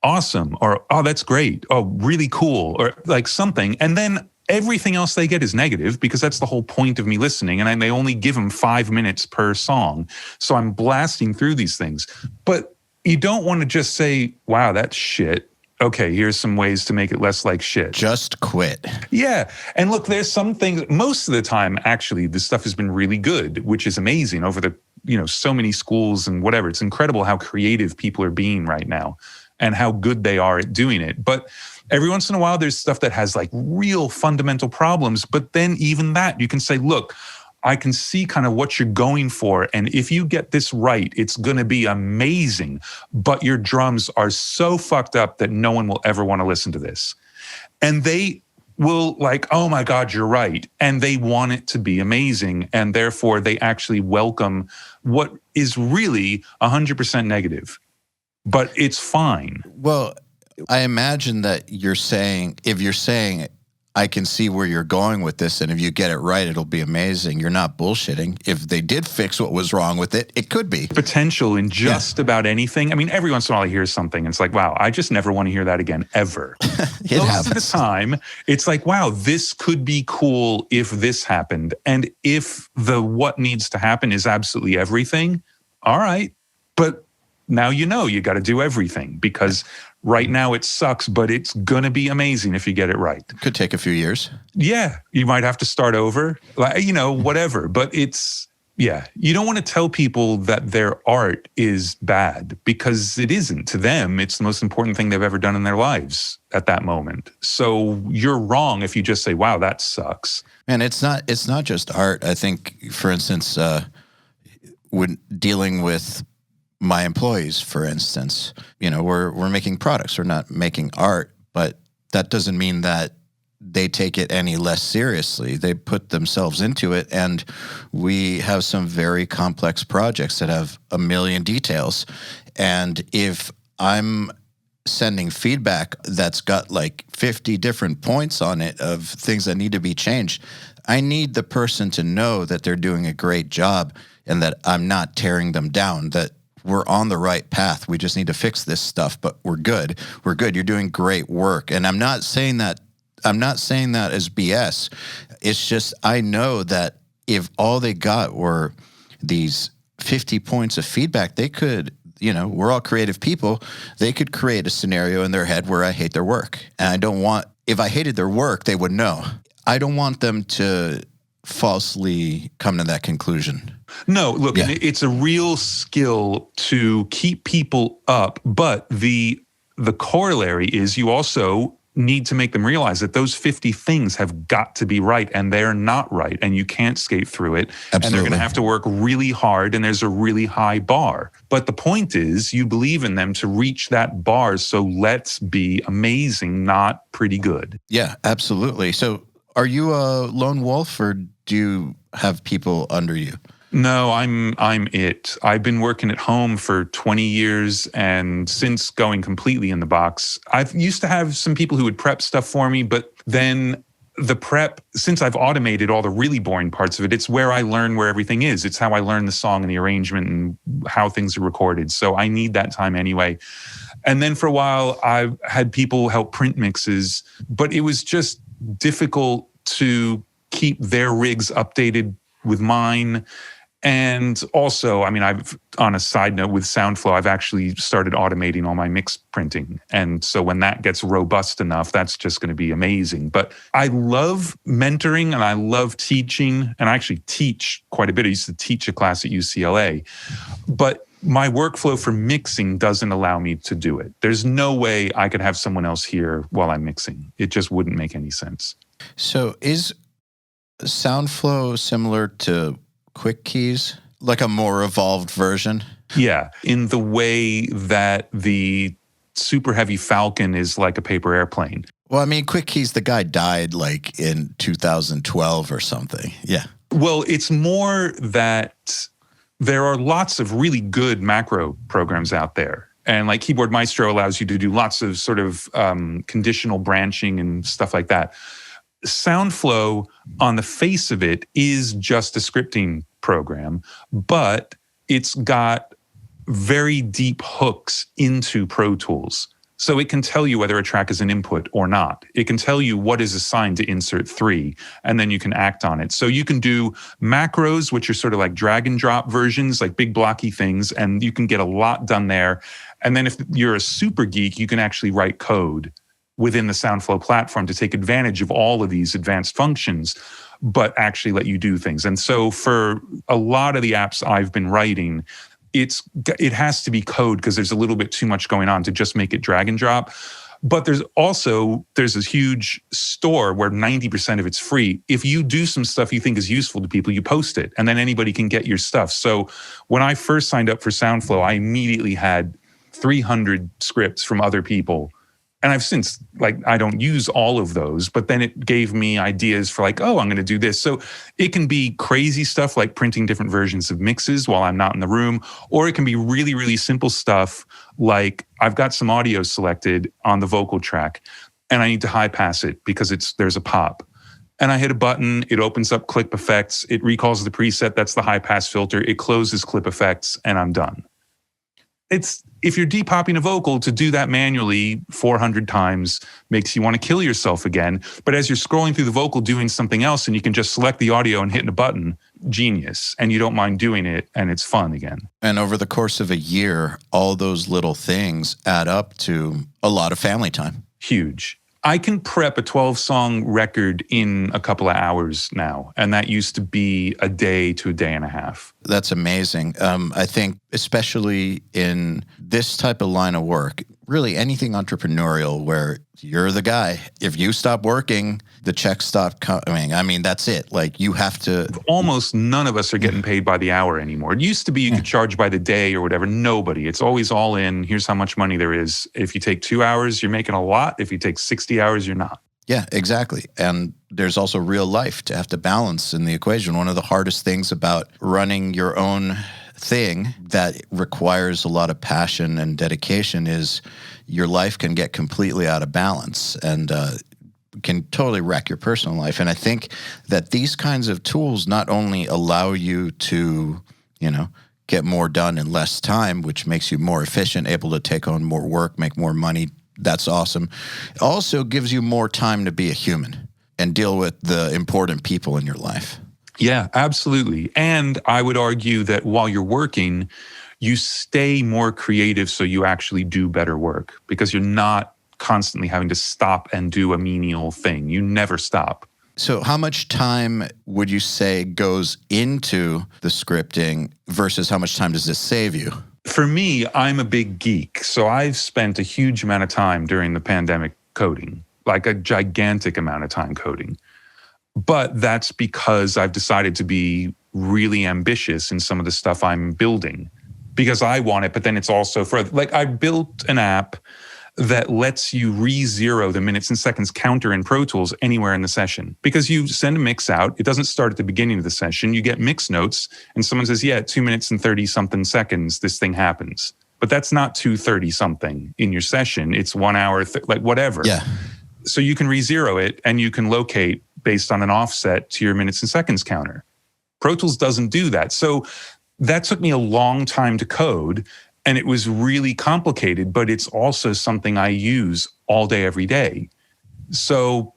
awesome, or, oh, that's great, oh, really cool, or like something. And then everything else they get is negative, because that's the whole point of me listening. And they only give them 5 minutes per song. So I'm blasting through these things. But you don't want to just say, wow, that's shit. okay, here's some ways to make it less like shit. Just quit. Yeah. And look, there's some things, most of the time, actually, this stuff has been really good, which is amazing over the, so many schools and whatever. It's incredible how creative people are being right now and how good they are at doing it. But every once in a while, there's stuff that has like real fundamental problems. But then even that, you can say, look, I can see kind of what you're going for. And if you get this right, it's going to be amazing. But your drums are so fucked up that no one will ever want to listen to this. And they will like, oh my God, you're right. And they want it to be amazing. And therefore, they actually welcome what is really 100% negative. But it's fine. Well, I imagine that if you're saying, I can see where you're going with this, and if you get it right, it'll be amazing. You're not bullshitting. If they did fix what was wrong with it, it could be. Potential in just about anything. I mean, every once in a while I hear something, and it's like, wow, I just never want to hear that again, ever. Most of the time, it's like, wow, this could be cool if this happened. And if the what needs to happen is absolutely everything, all right. But now you got to do everything because right now it sucks, but it's going to be amazing if you get it right. Could take a few years. Yeah. You might have to start over, whatever. But you don't want to tell people that their art is bad because it isn't. To them, it's the most important thing they've ever done in their lives at that moment. So you're wrong if you just say, wow, that sucks. And it's not just art. I think, for instance, when dealing with my employees, for instance, we're making products. We're not making art, but that doesn't mean that they take it any less seriously. They put themselves into it, and we have some very complex projects that have a million details. And if I'm sending feedback that's got like 50 different points on it of things that need to be changed, I need the person to know that they're doing a great job and that I'm not tearing them down, that we're on the right path. We just need to fix this stuff, but we're good. We're good. You're doing great work. And I'm not saying that as BS. It's just, I know that if all they got were these 50 points of feedback, they could, we're all creative people. They could create a scenario in their head where I hate their work. And if I hated their work, they would know. I don't want them to falsely come to that conclusion. No, look, it's a real skill to keep people up, but the corollary is you also need to make them realize that those 50 things have got to be right, and they're not right, and you can't skate through it. Absolutely. And they're going to have to work really hard, and there's a really high bar. But the point is, you believe in them to reach that bar, so let's be amazing, not pretty good. Yeah, absolutely. So are you a lone wolf, or do you have people under you? No, I'm it. I've been working at home for 20 years, and since going completely in the box, I've used to have some people who would prep stuff for me, but then the prep, since I've automated all the really boring parts of it, it's where I learn where everything is. It's how I learn the song and the arrangement and how things are recorded. So I need that time anyway. And then for a while, I've had people help print mixes, but it was just difficult to keep their rigs updated with mine. And also, on a side note with SoundFlow, I've actually started automating all my mix printing. And so when that gets robust enough, that's just going to be amazing. But I love mentoring and I love teaching, and I actually teach quite a bit. I used to teach a class at UCLA, but my workflow for mixing doesn't allow me to do it. There's no way I could have someone else here while I'm mixing. It just wouldn't make any sense. So is SoundFlow similar to Quick Keys, like a more evolved version? Yeah, in the way that the super heavy Falcon is like a paper airplane. Well, Quick Keys, the guy died like in 2012 or something. Yeah. Well, it's more that there are lots of really good macro programs out there. And like Keyboard Maestro allows you to do lots of sort of conditional branching and stuff like that. SoundFlow, on the face of it, is just a scripting program, but it's got very deep hooks into Pro Tools. So it can tell you whether a track is an input or not. It can tell you what is assigned to insert 3, and then you can act on it. So you can do macros, which are sort of like drag and drop versions, like big blocky things, and you can get a lot done there. And then if you're a super geek, you can actually write code within the SoundFlow platform to take advantage of all of these advanced functions, but actually let you do things. And so for a lot of the apps I've been writing, it has to be code because there's a little bit too much going on to just make it drag and drop. But there's this huge store where 90% of it's free. If you do some stuff you think is useful to people, you post it, and then anybody can get your stuff. So when I first signed up for SoundFlow, I immediately had 300 scripts from other people. And I've since, I don't use all of those, but then it gave me ideas for I'm going to do this. So it can be crazy stuff like printing different versions of mixes while I'm not in the room, or it can be really, really simple stuff like I've got some audio selected on the vocal track and I need to high pass it because there's a pop. And I hit a button, it opens up clip effects, it recalls the preset, that's the high pass filter, it closes clip effects, and I'm done. If you're depopping a vocal, to do that manually 400 times makes you want to kill yourself again. But as you're scrolling through the vocal doing something else and you can just select the audio and hit a button, genius. And you don't mind doing it and it's fun again. And over the course of a year, all those little things add up to a lot of family time. Huge. I can prep a 12-song record in a couple of hours now, and that used to be a day to a day and a half. That's amazing. I think especially in this type of line of work, really anything entrepreneurial where you're the guy. If you stop working, the checks stop coming. I mean, that's it. You have to... Almost none of us are getting paid by the hour anymore. It used to be you could charge by the day or whatever. Nobody. It's always all in. Here's how much money there is. If you take 2 hours, you're making a lot. If you take 60 hours, you're not. Yeah, exactly. And there's also real life to have to balance in the equation. One of the hardest things about running your own thing that requires a lot of passion and dedication is your life can get completely out of balance and can totally wreck your personal life. And I think that these kinds of tools not only allow you to, get more done in less time, which makes you more efficient, able to take on more work, make more money. That's awesome. It also gives you more time to be a human and deal with the important people in your life. Yeah, absolutely. And I would argue that while you're working, you stay more creative so you actually do better work because you're not constantly having to stop and do a menial thing. You never stop. So how much time would you say goes into the scripting versus how much time does this save you? For me, I'm a big geek. So I've spent a huge amount of time during the pandemic coding, like a gigantic amount of time coding. But that's because I've decided to be really ambitious in some of the stuff I'm building because I want it. But then it's also I built an app that lets you re-zero the minutes and seconds counter in Pro Tools anywhere in the session. Because you send a mix out, it doesn't start at the beginning of the session, you get mix notes, and someone says, 2 minutes and 30-something seconds, this thing happens. But that's not 2:30-something in your session, it's 1 hour, whatever. Yeah. So you can re-zero it, and you can locate based on an offset to your minutes and seconds counter. Pro Tools doesn't do that. So that took me a long time to code, and it was really complicated, but it's also something I use all day, every day. So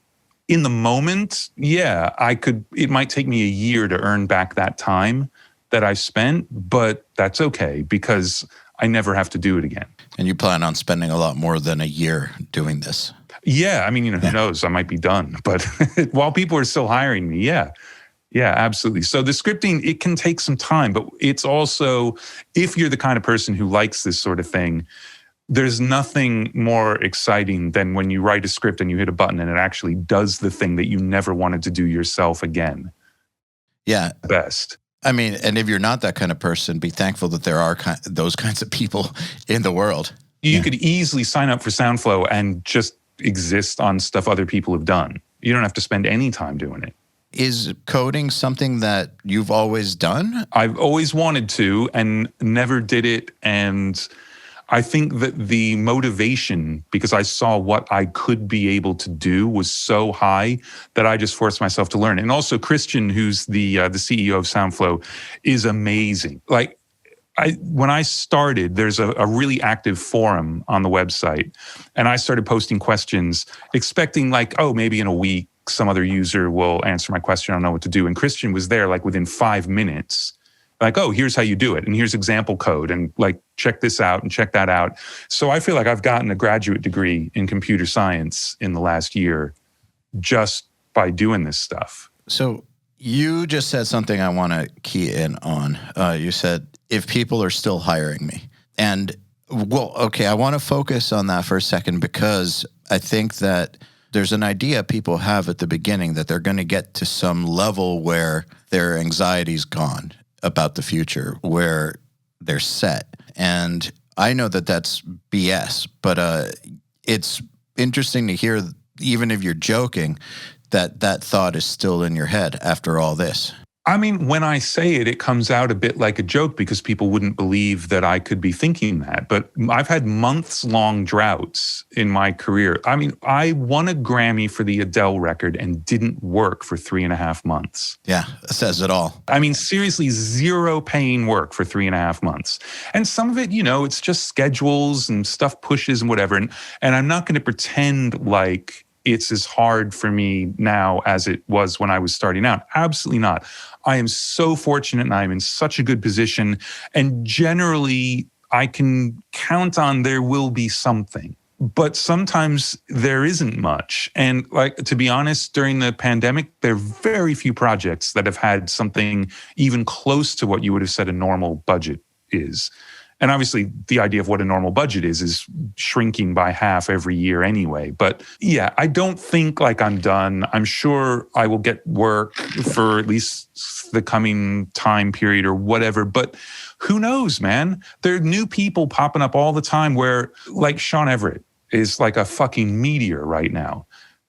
in the moment, it might take me a year to earn back that time that I spent, but that's okay because I never have to do it again. And you plan on spending a lot more than a year doing this? Yeah, I mean, who knows? I might be done, but while people are still hiring me, yeah, absolutely. So the scripting, it can take some time, but it's also, if you're the kind of person who likes this sort of thing, there's nothing more exciting than when you write a script and you hit a button and it actually does the thing that you never wanted to do yourself again. Yeah. Best. I mean, and if you're not that kind of person, be thankful that there are those kinds of people in the world. You could easily sign up for SoundFlow and just exist on stuff other people have done. You don't have to spend any time doing it. Is coding something that you've always done? I've always wanted to and never did it. And I think that the motivation, because I saw what I could be able to do, was so high that I just forced myself to learn. And also Christian, who's the CEO of SoundFlow, is amazing. when I started, there's a really active forum on the website, and I started posting questions expecting like, oh, maybe in a week, some other user will answer my question. I don't know what to do. And Christian was there like within 5 minutes, like, oh, here's how you do it. And here's example code, and like, check this out and check that out. So I feel like I've gotten a graduate degree in computer science in the last year just by doing this stuff. So you just said something I want to key in on. You said, if people are still hiring me. And well, okay, I want to focus on that for a second, because I think that there's an idea people have at the beginning that they're going to get to some level where their anxiety's gone about the future, where they're set. And I know that that's BS, but it's interesting to hear, even if you're joking, that thought is still in your head after all this. I mean, when I say it, it comes out a bit like a joke because people wouldn't believe that I could be thinking that. But I've had months-long droughts in my career. I mean, I won a Grammy for the Adele record and didn't work for 3.5 months. Yeah, that says it all. I mean, seriously, zero paying work for 3.5 months. And some of it, it's just schedules and stuff pushes and whatever. And I'm not going to pretend like it's as hard for me now as it was when I was starting out. Absolutely not. I am so fortunate and I'm in such a good position. And generally, I can count on there will be something. But sometimes there isn't much. And like, to be honest, during the pandemic, there are very few projects that have had something even close to what you would have said a normal budget is. And obviously, the idea of what a normal budget is shrinking by half every year anyway. But yeah, I don't think like I'm done. I'm sure I will get work for at least the coming time period or whatever. But who knows, man? There are new people popping up all the time where, like, Sean Everett is like a fucking meteor right now.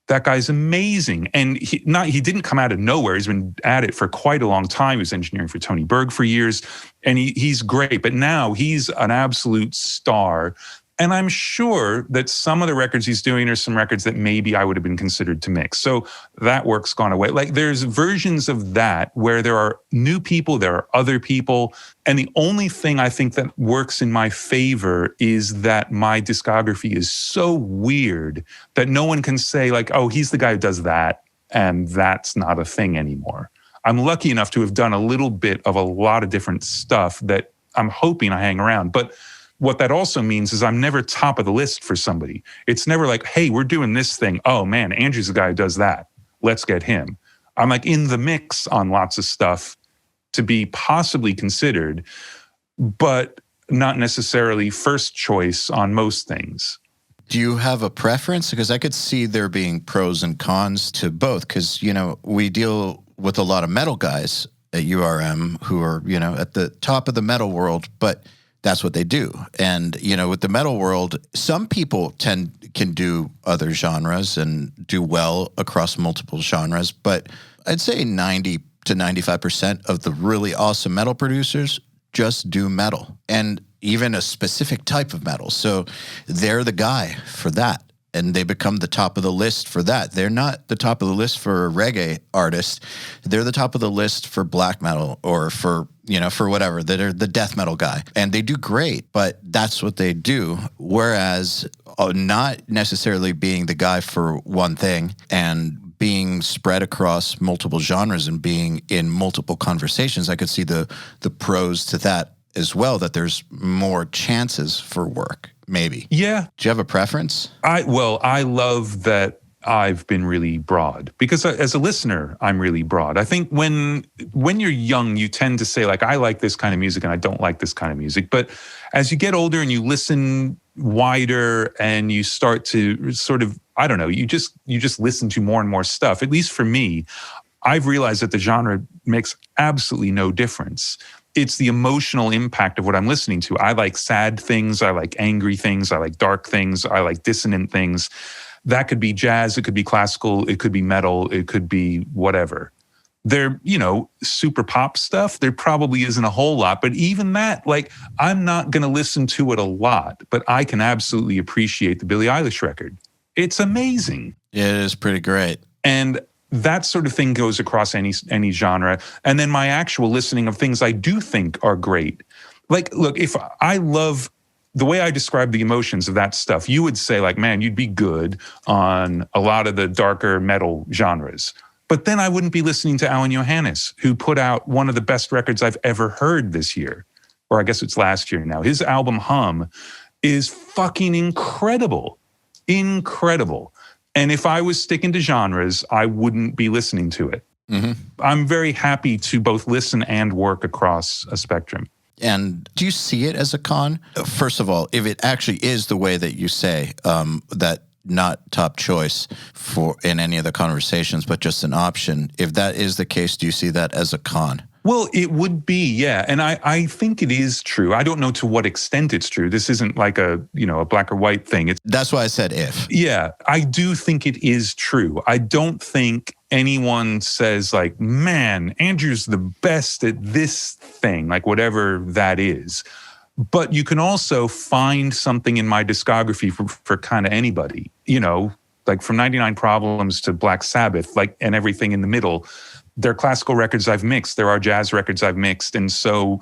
That guy's amazing. And he didn't come out of nowhere. He's been at it for quite a long time. He was engineering for Tony Berg for years. And he's great. But now he's an absolute star. And I'm sure that some of the records he's doing are some records that maybe I would have been considered to mix. So that work's gone away. Like, there's versions of that where there are new people, there are other people. And the only thing I think that works in my favor is that my discography is so weird that no one can say like, oh, he's the guy who does that, and that's not a thing anymore. I'm lucky enough to have done a little bit of a lot of different stuff that I'm hoping I hang around. But what that also means is I'm never top of the list for somebody. It's never like, hey, we're doing this thing. Oh man, Andrew's the guy who does that. Let's get him. I'm like in the mix on lots of stuff to be possibly considered, but not necessarily first choice on most things. Do you have a preference? Because I could see there being pros and cons to both. Because, we deal with a lot of metal guys at URM who are, at the top of the metal world, but that's what they do. And, with the metal world, some people can do other genres and do well across multiple genres. But I'd say 90 to 95% of the really awesome metal producers just do metal, and even a specific type of metal. So they're the guy for that. And they become the top of the list for that. They're not the top of the list for a reggae artist. They're the top of the list for black metal or for whatever. They're the death metal guy. And they do great, but that's what they do. Whereas not necessarily being the guy for one thing and being spread across multiple genres and being in multiple conversations, I could see the pros to that as well, that there's more chances for work. Maybe. Yeah. Do you have a preference? I love that I've been really broad, because as a listener, I'm really broad. I think when you're young, you tend to say like, I like this kind of music and I don't like this kind of music. But as you get older and you listen wider and you start to sort of, I don't know, you just listen to more and more stuff. At least for me, I've realized that the genre makes absolutely no difference. It's the emotional impact of what I'm listening to. I like sad things. I like angry things. I like dark things. I like dissonant things. That could be jazz. It could be classical. It could be metal. It could be whatever. There, super pop stuff, there probably isn't a whole lot. But even that, like, I'm not going to listen to it a lot, but I can absolutely appreciate the Billie Eilish record. It's amazing. Yeah, it is pretty great. And that sort of thing goes across any genre. And then my actual listening of things I do think are great. Like, look, if I love the way I describe the emotions of that stuff, you would say like, man, you'd be good on a lot of the darker metal genres. But then I wouldn't be listening to Alan Johannes, who put out one of the best records I've ever heard this year. Or I guess it's last year now. His album Hum is fucking incredible. Incredible. And if I was sticking to genres, I wouldn't be listening to it. Mm-hmm. I'm very happy to both listen and work across a spectrum. And do you see it as a con? First of all, if it actually is the way that you say, that not top choice for in any of the conversations, but just an option, if that is the case, do you see that as a con? Well, it would be, yeah. And I think it is true. I don't know to what extent it's true. This isn't like a black or white thing. That's why I said if. Yeah, I do think it is true. I don't think anyone says like, man, Andrew's the best at this thing, like whatever that is. But you can also find something in my discography for kind of anybody, like from 99 Problems to Black Sabbath, like, and everything in the middle. There are classical records I've mixed. There are jazz records I've mixed. And so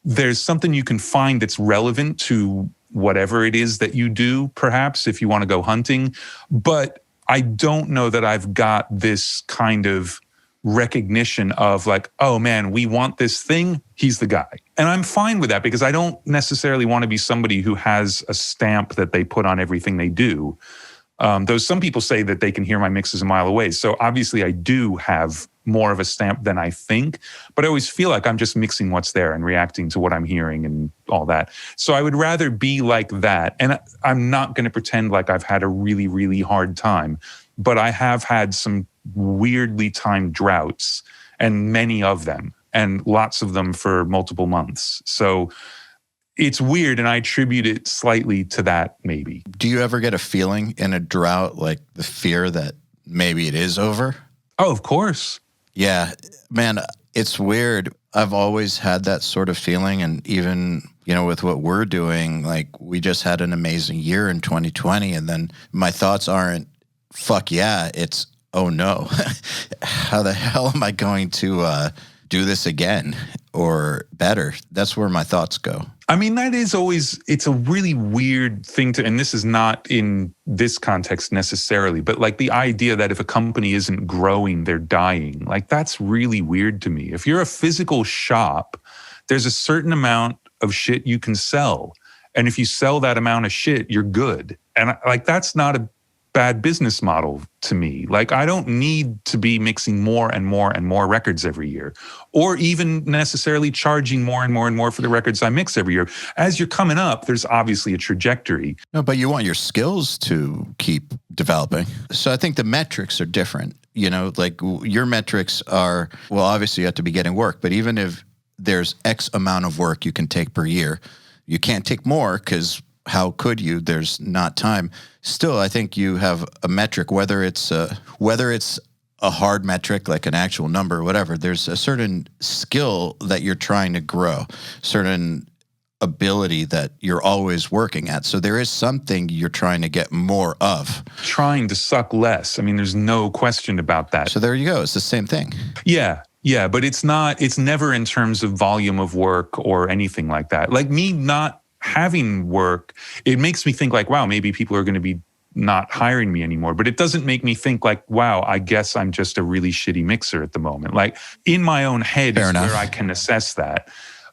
there's something you can find that's relevant to whatever it is that you do, perhaps, if you want to go hunting. But I don't know that I've got this kind of recognition of like, oh man, we want this thing, he's the guy. And I'm fine with that because I don't necessarily want to be somebody who has a stamp that they put on everything they do. Though some people say that they can hear my mixes a mile away. So obviously I do have more of a stamp than I think, but I always feel like I'm just mixing what's there and reacting to what I'm hearing and all that. So I would rather be like that. And I'm not going to pretend like I've had a really, really hard time, but I have had some weirdly timed droughts, and many of them, and lots of them for multiple months. So it's weird, and I attribute it slightly to that, maybe. Do you ever get a feeling in a drought, like the fear that maybe it is over? Oh, of course. Yeah, man, it's weird. I've always had that sort of feeling, and even, with what we're doing, like we just had an amazing year in 2020, and then my thoughts aren't, fuck yeah, it's, oh no, how the hell am I going to do this again or better? That's where my thoughts go. I mean, that is always, it's a really weird thing and this is not in this context necessarily, but like the idea that if a company isn't growing, they're dying, like that's really weird to me. If you're a physical shop, there's a certain amount of shit you can sell. And if you sell that amount of shit, you're good. And like, that's not a bad business model to me. Like, I don't need to be mixing more and more and more records every year, or even necessarily charging more and more and more for the records I mix every year. As you're coming up, there's obviously a trajectory. No, but you want your skills to keep developing. So I think the metrics are different. Like your metrics are, well, obviously you have to be getting work, but even if there's X amount of work you can take per year, you can't take more because how could you? There's not time. Still, I think you have a metric, whether it's a hard metric, like an actual number or whatever, there's a certain skill that you're trying to grow, certain ability that you're always working at. So there is something you're trying to get more of. Trying to suck less. I mean, there's no question about that. So there you go. It's the same thing. Yeah, but it's never in terms of volume of work or anything like that. Like me not having work, it makes me think like, wow, maybe people are going to be not hiring me anymore. But it doesn't make me think like, wow, I guess I'm just a really shitty mixer at the moment. Like in my own head is where I can assess that.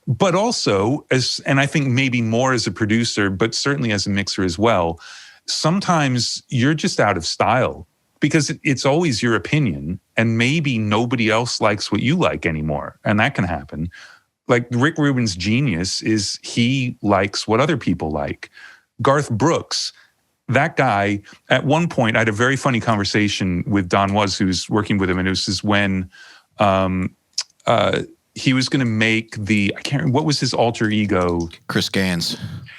But also, and I think maybe more as a producer, but certainly as a mixer as well, sometimes you're just out of style because it's always your opinion and maybe nobody else likes what you like anymore. And that can happen. Like Rick Rubin's genius is he likes what other people like. Garth Brooks, that guy, at one point, I had a very funny conversation with Don Was, who's working with him, and it was when he was going to make I can't remember, what was his alter ego? Chris Gaines.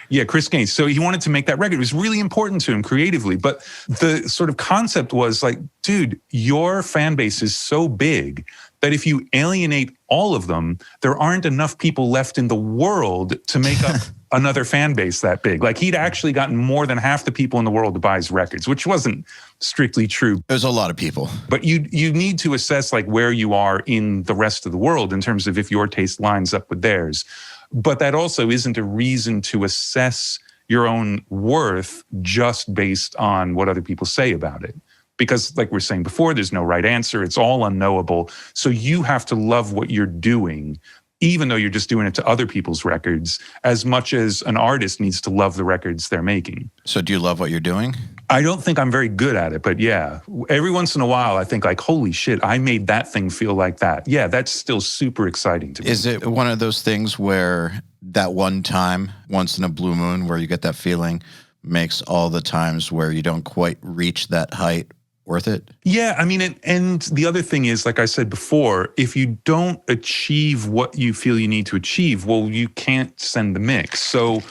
Yeah, Chris Gaines. So he wanted to make that record. It was really important to him creatively. But the sort of concept was like, dude, your fan base is so big that if you alienate all of them, there aren't enough people left in the world to make up another fan base that big. Like he'd actually gotten more than half the people in the world to buy his records, which wasn't strictly true. There's a lot of people. But you need to assess like where you are in the rest of the world in terms of if your taste lines up with theirs. But that also isn't a reason to assess your own worth just based on what other people say about it. Because like we were saying before, there's no right answer. It's all unknowable. So you have to love what you're doing, even though you're just doing it to other people's records, as much as an artist needs to love the records they're making. So do you love what you're doing? I don't think I'm very good at it, but yeah, every once in a while I think like, holy shit, I made that thing feel like that. Yeah, that's still super exciting to me. Is it one of those things where that one time, once in a blue moon, where you get that feeling makes all the times where you don't quite reach that height worth it? Yeah, I mean, and the other thing is, like I said before, if you don't achieve what you feel you need to achieve, well, you can't send the mix. So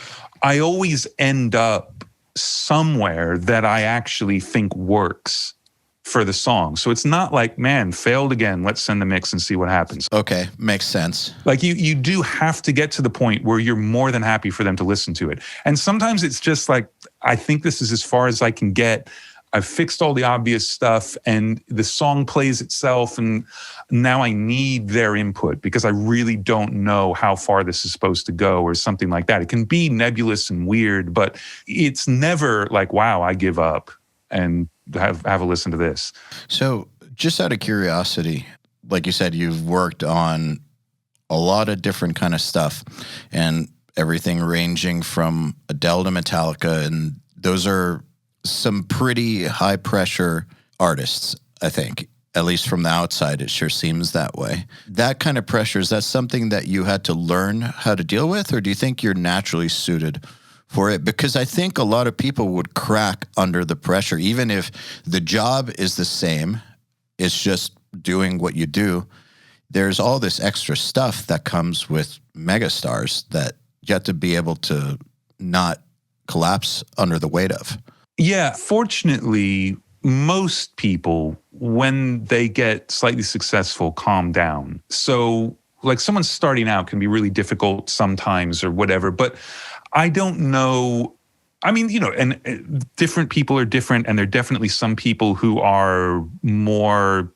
I always end up somewhere that I actually think works for the song. So it's not like, man, failed again, let's send the mix and see what happens. Okay, makes sense. Like you do have to get to the point where you're more than happy for them to listen to it. And sometimes it's just like, I think this is as far as I can get. I've fixed all the obvious stuff and the song plays itself, and now I need their input because I really don't know how far this is supposed to go or something like that. It can be nebulous and weird, but it's never like, wow, I give up and have a listen to this. So just out of curiosity, like you said, you've worked on a lot of different kind of stuff and everything ranging from Adele to Metallica, and those are some pretty high pressure artists, I think. At least from the outside, it sure seems that way. That kind of pressure, is that something that you had to learn how to deal with, or do you think you're naturally suited for it? Because I think a lot of people would crack under the pressure, even if the job is the same, it's just doing what you do. There's all this extra stuff that comes with megastars that you have to be able to not collapse under the weight of. Yeah, fortunately, most people, when they get slightly successful, calm down. So like someone starting out can be really difficult sometimes or whatever, but I don't know. I mean, you know, and different people are different, and there are definitely some people who are more,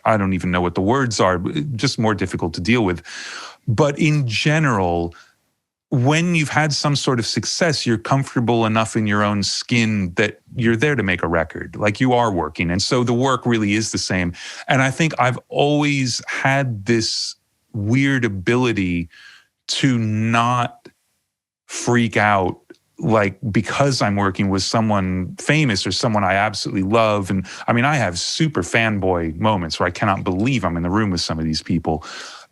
I don't even know what the words are, just more difficult to deal with. But in general, when you've had some sort of success, you're comfortable enough in your own skin that you're there to make a record, like you are working. And so the work really is the same. And I think I've always had this weird ability to not freak out, like because I'm working with someone famous or someone I absolutely love. And I mean, I have super fanboy moments where I cannot believe I'm in the room with some of these people.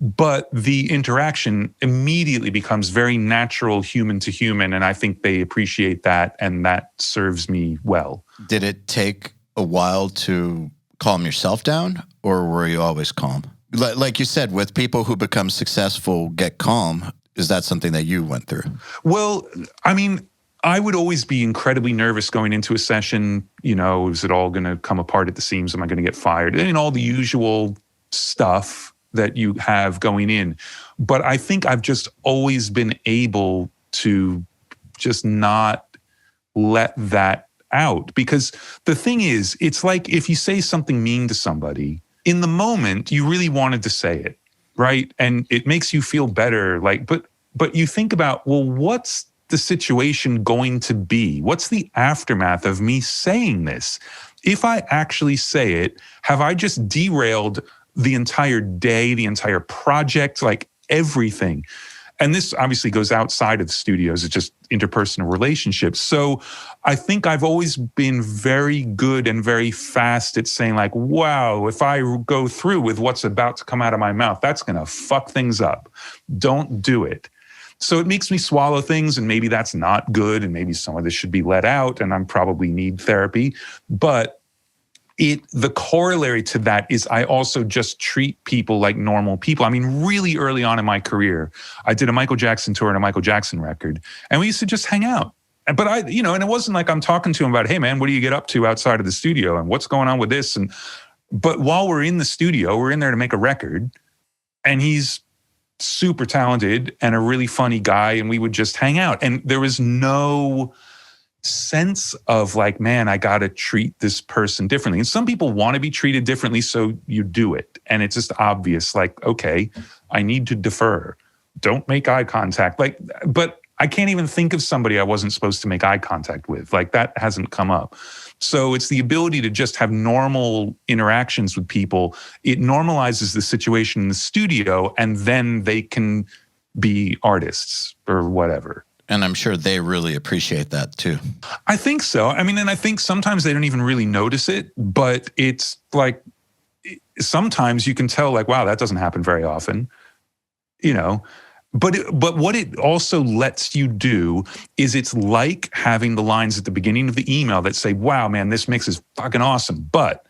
But the interaction immediately becomes very natural, human to human, and I think they appreciate that, and that serves me well. Did it take a while to calm yourself down, or were you always calm? Like you said, with people who become successful get calm, is that something that you went through? Well, I mean, I would always be incredibly nervous going into a session. You know, is it all going to come apart at the seams? Am I going to get fired? And all the usual stuff that you have going in. But I think I've just always been able to just not let that out. Because the thing is, it's like if you say something mean to somebody, in the moment, you really wanted to say it, right? And it makes you feel better. Like, but you think about, well, what's the situation going to be? What's the aftermath of me saying this? If I actually say it, have I just derailed the entire day, the entire project, like everything? And this obviously goes outside of the studios. It's just interpersonal relationships. So I think I've always been very good and very fast at saying like, wow, if I go through with what's about to come out of my mouth, that's going to fuck things up. Don't do it. So it makes me swallow things, and maybe that's not good, and maybe some of this should be let out, and I probably need therapy. But the corollary to that is I also just treat people like normal people. I mean, really early on in my career, I did a Michael Jackson tour and a Michael Jackson record, and we used to just hang out. But and it wasn't like I'm talking to him about, hey man, what do you get up to outside of the studio and what's going on with this? But while we're in the studio, we're in there to make a record, and he's super talented and a really funny guy, and we would just hang out. And there was no sense of like, man, I got to treat this person differently. And some people want to be treated differently, so you do it. And it's just obvious, like, okay, I need to defer. don't make eye contact. Like, but I can't even think of somebody I wasn't supposed to make eye contact with. Like, that hasn't come up. So it's the ability to just have normal interactions with people. It normalizes the situation in the studio, and then they can be artists or whatever. And I'm sure they really appreciate that too. I think so. I mean, and I think sometimes they don't even really notice it, but it's like, sometimes you can tell, like, wow, that doesn't happen very often, you know. But what it also lets you do is, it's like having the lines at the beginning of the email that say, wow, man, this mix is fucking awesome, but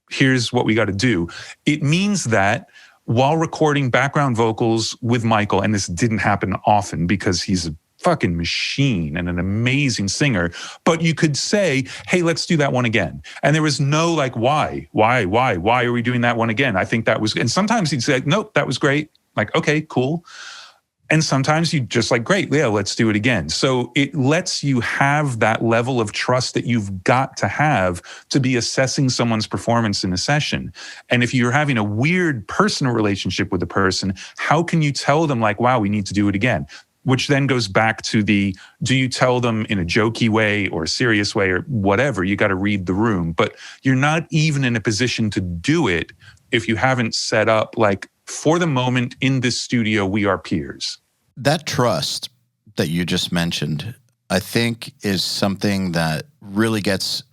here's what we got to do. It means that while recording background vocals with Michael, and this didn't happen often because he's a fucking machine and an amazing singer, but you could say, hey, let's do that one again. And there was no like, why are we doing that one again? I think that was, and sometimes he'd say, nope, that was great. Like, okay, cool. And sometimes you just like, great, yeah, let's do it again. So it lets you have that level of trust that you've got to have to be assessing someone's performance in a session. And if you're having a weird personal relationship with a person, how can you tell them like, wow, we need to do it again? Which then goes back to do you tell them in a jokey way or a serious way or whatever? You got to read the room. But you're not even in a position to do it if you haven't set up like, for the moment in this studio, we are peers. That trust that you just mentioned, I think, is something that really gets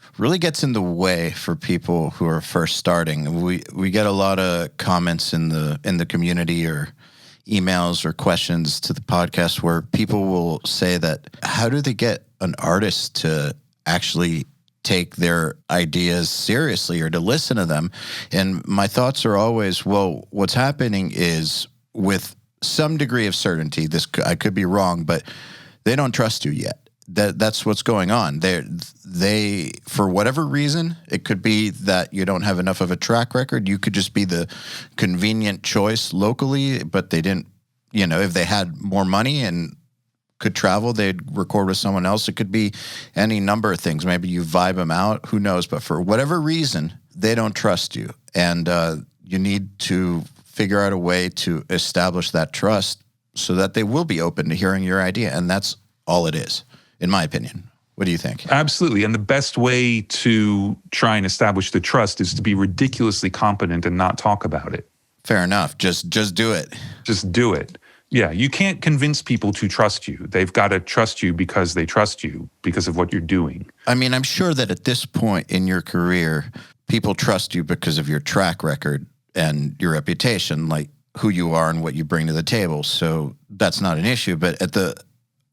in the way for people who are first starting. We get a lot of comments in the community or emails or questions to the podcast where people will say that, how do they get an artist to actually take their ideas seriously or to listen to them? And my thoughts are always, well, what's happening is, with some degree of certainty, I could be wrong, but they don't trust you yet. That's what's going on. They for whatever reason, it could be that you don't have enough of a track record. You could just be the convenient choice locally, but they didn't, if they had more money and could travel, they'd record with someone else. It could be any number of things. Maybe you vibe them out, who knows? But for whatever reason, they don't trust you. And you need to figure out a way to establish that trust so that they will be open to hearing your idea. And that's all it is, in my opinion. What do you think? Absolutely. And the best way to try and establish the trust is to be ridiculously competent and not talk about it. Fair enough. Just do it. Just do it. Yeah, you can't convince people to trust you. They've got to trust you because they trust you because of what you're doing. I mean, I'm sure that at this point in your career, people trust you because of your track record and your reputation, like who you are and what you bring to the table. So that's not an issue. But at the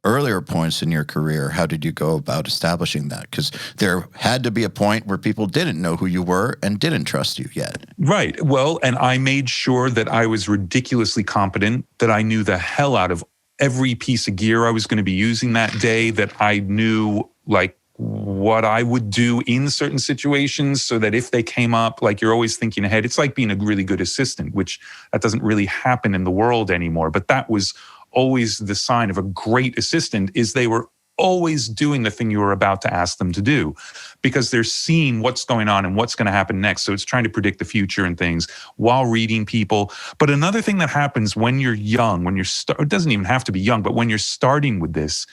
earlier points in your career, how did you go about establishing that? Because there had to be a point where people didn't know who you were and didn't trust you yet. Right. Well, and I made sure that I was ridiculously competent, that I knew the hell out of every piece of gear I was going to be using that day, that I knew like what I would do in certain situations so that if they came up, like you're always thinking ahead. It's like being a really good assistant, which that doesn't really happen in the world anymore. But that was always the sign of a great assistant, is they were always doing the thing you were about to ask them to do, because they're seeing what's going on and what's going to happen next. So it's trying to predict the future and things while reading people. But another thing that happens when you're young, it doesn't even have to be young, but when you're starting with this,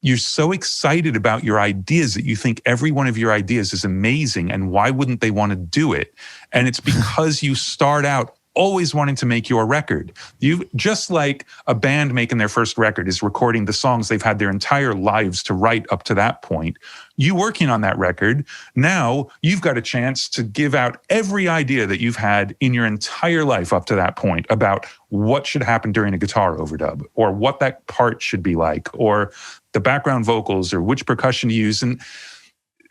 you're so excited about your ideas that you think every one of your ideas is amazing. And why wouldn't they want to do it? And it's because you start out always wanting to make your record. You just like a band making their first record is recording the songs they've had their entire lives to write up to that point. You working on that record, now you've got a chance to give out every idea that you've had in your entire life up to that point about what should happen during a guitar overdub, or what that part should be like, or the background vocals, or which percussion to use. And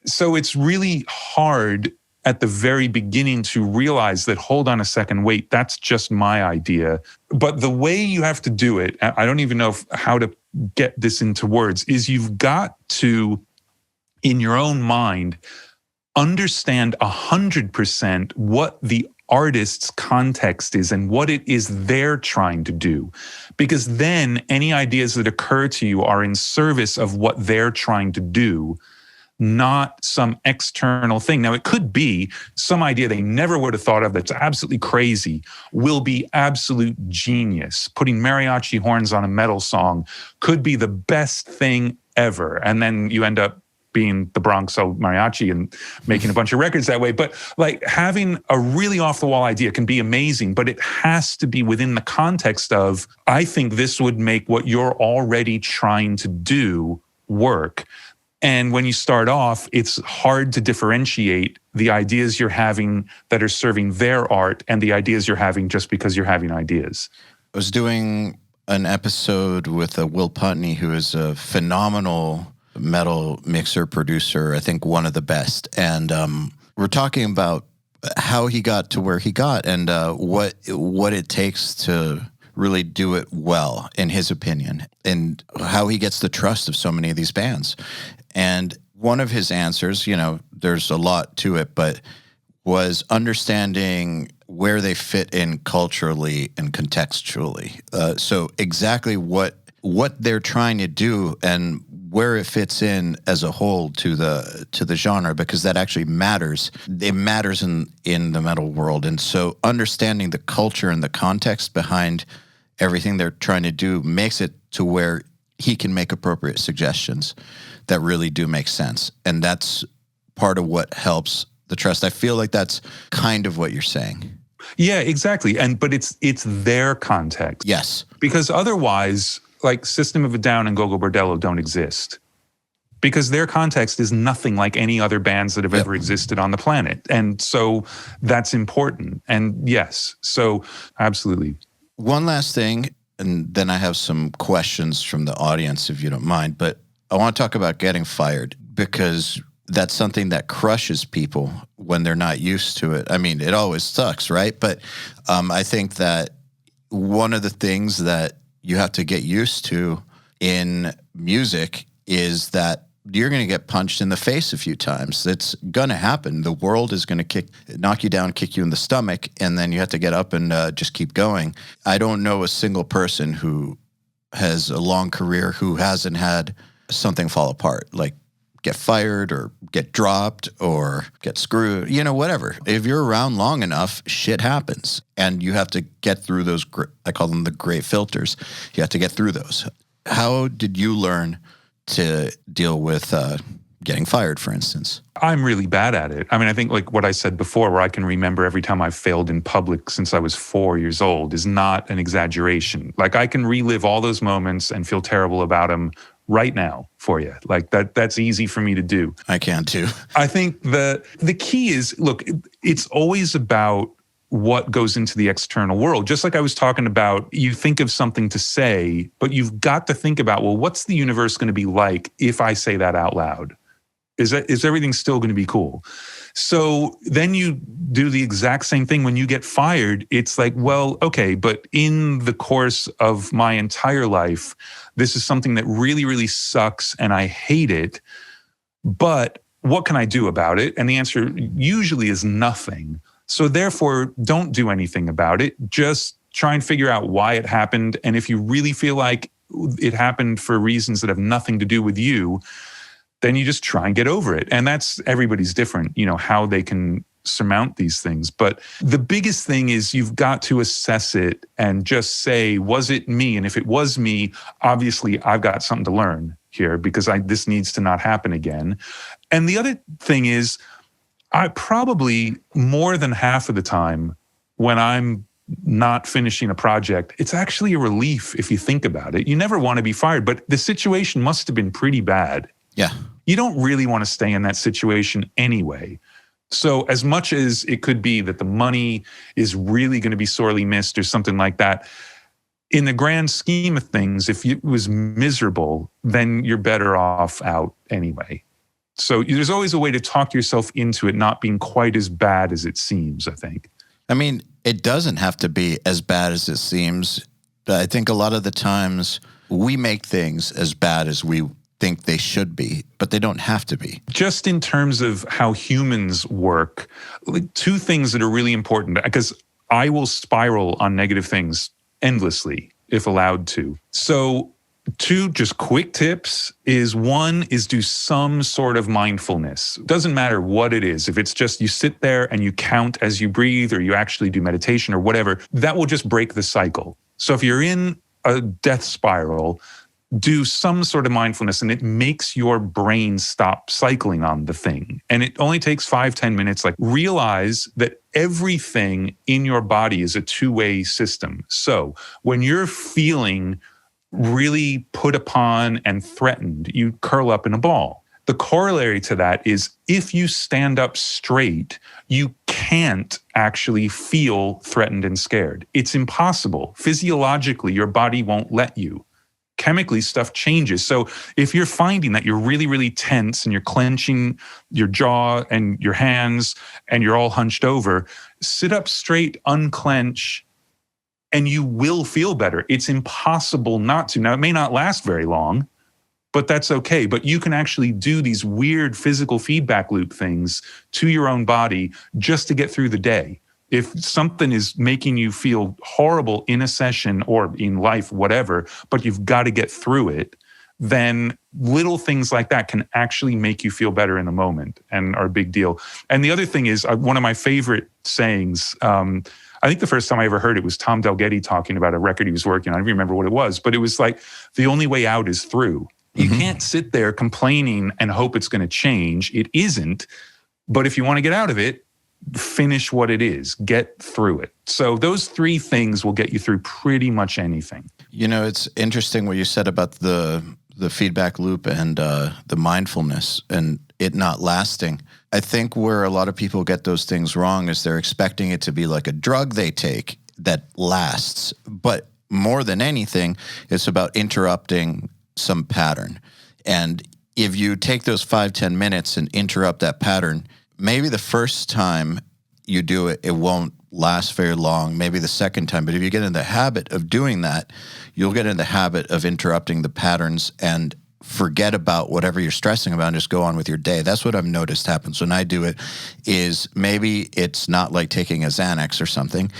so it's really hard at the very beginning to realize that, hold on a second, wait, that's just my idea. But the way you have to do it, I don't even know how to get this into words, is you've got to, in your own mind, understand 100% what the artist's context is and what it is they're trying to do. Because then any ideas that occur to you are in service of what they're trying to do, not some external thing. Now, it could be some idea they never would have thought of that's absolutely crazy will be absolute genius. Putting mariachi horns on a metal song could be the best thing ever. And then you end up being the Bronx Mariachi and making a bunch of records that way. But like having a really off the wall idea can be amazing, but it has to be within the context of, I think this would make what you're already trying to do work. And when you start off, it's hard to differentiate the ideas you're having that are serving their art and the ideas you're having just because you're having ideas. I was doing an episode with Will Putney, who is a phenomenal metal mixer producer, I think one of the best. And we're talking about how he got to where he got and what it takes to really do it well, in his opinion, and how he gets the trust of so many of these bands. And one of his answers, you know, there's a lot to it, but was understanding where they fit in culturally and contextually. So exactly what they're trying to do and where it fits in as a whole to the genre, because that actually matters. It matters in the metal world. And so understanding the culture and the context behind everything they're trying to do makes it to where he can make appropriate suggestions that really do make sense. And that's part of what helps the trust. I feel like that's kind of what you're saying. Yeah, exactly. But it's their context. Yes. Because otherwise, like System of a Down and Go-Go Bordello don't exist. Because their context is nothing like any other bands that have ever existed on the planet. And so that's important. And yes, so absolutely. One last thing, and then I have some questions from the audience, if you don't mind. But I want to talk about getting fired, because that's something that crushes people when they're not used to it. I mean, it always sucks, right? But I think that one of the things that you have to get used to in music is that you're going to get punched in the face a few times. It's going to happen. The world is going to knock you down, kick you in the stomach, and then you have to get up and just keep going. I don't know a single person who has a long career who hasn't had something fall apart, like get fired or get dropped or get screwed, you know, whatever. If you're around long enough, shit happens. And you have to get through those, I call them the gray filters. You have to get through those. How did you learn to deal with getting fired, for instance? I'm really bad at it. I mean, I think like what I said before, where I can remember every time I've failed in public since I was 4 years old, is not an exaggeration. Like I can relive all those moments and feel terrible about them right now for you. Like that's easy for me to do. I can too. I think the key is, look, it's always about what goes into the external world. Just like I was talking about, you think of something to say, but you've got to think about, well, what's the universe going to be like if I say that out loud? Is everything still going to be cool? So then you do the exact same thing when you get fired. It's like, well, okay, but in the course of my entire life, this is something that really, really sucks and I hate it. But what can I do about it? And the answer usually is nothing. So therefore, don't do anything about it. Just try and figure out why it happened. And if you really feel like it happened for reasons that have nothing to do with you, then you just try and get over it. And that's, everybody's different, you know, how they can surmount these things. But the biggest thing is you've got to assess it and just say, was it me? And if it was me, obviously I've got something to learn here, because this needs to not happen again. And the other thing is, I probably more than half of the time when I'm not finishing a project, it's actually a relief if you think about it. You never want to be fired, but the situation must have been pretty bad. Yeah. You don't really want to stay in that situation anyway. So as much as it could be that the money is really going to be sorely missed or something like that, in the grand scheme of things, if it was miserable, then you're better off out anyway. So there's always a way to talk yourself into it not being quite as bad as it seems, I think. I mean, it doesn't have to be as bad as it seems. I think a lot of the times we make things as bad as we think they should be, but they don't have to be. Just in terms of how humans work, like two things that are really important, because I will spiral on negative things endlessly if allowed to. So Two just quick tips is one is do some sort of mindfulness. Doesn't matter what it is. If it's just you sit there and you count as you breathe, or you actually do meditation or whatever, that will just break the cycle. So if you're in a death spiral, do some sort of mindfulness and it makes your brain stop cycling on the thing. And it only takes 5-10 minutes. Like, realize that everything in your body is a two-way system. So when you're feeling really put upon and threatened, you curl up in a ball. The corollary to that is if you stand up straight, you can't actually feel threatened and scared. It's impossible. Physiologically, your body won't let you. Chemically, stuff changes. So if you're finding that you're really, really tense and you're clenching your jaw and your hands and you're all hunched over, sit up straight, unclench, and you will feel better. It's impossible not to. Now, it may not last very long, but that's okay. But you can actually do these weird physical feedback loop things to your own body just to get through the day. If something is making you feel horrible in a session or in life, whatever, but you've got to get through it, then little things like that can actually make you feel better in the moment and are a big deal. And the other thing is, one of my favorite sayings, I think the first time I ever heard it was Tom Delgetty talking about a record he was working on. I don't remember what it was, but it was like, the only way out is through. You can't sit there complaining and hope it's going to change. It isn't. But if you want to get out of it, finish what it is, get through it. So those three things will get you through pretty much anything. You know, it's interesting what you said about the feedback loop and the mindfulness and it not lasting. I think where a lot of people get those things wrong is they're expecting it to be like a drug they take that lasts. But more than anything, it's about interrupting some pattern. And if you take those 5-10 minutes and interrupt that pattern, maybe the first time you do it, it won't last very long, maybe the second time. But if you get in the habit of doing that, you'll get in the habit of interrupting the patterns and forget about whatever you're stressing about and just go on with your day. That's what I've noticed happens when I do it, is maybe it's not like taking a Xanax or something,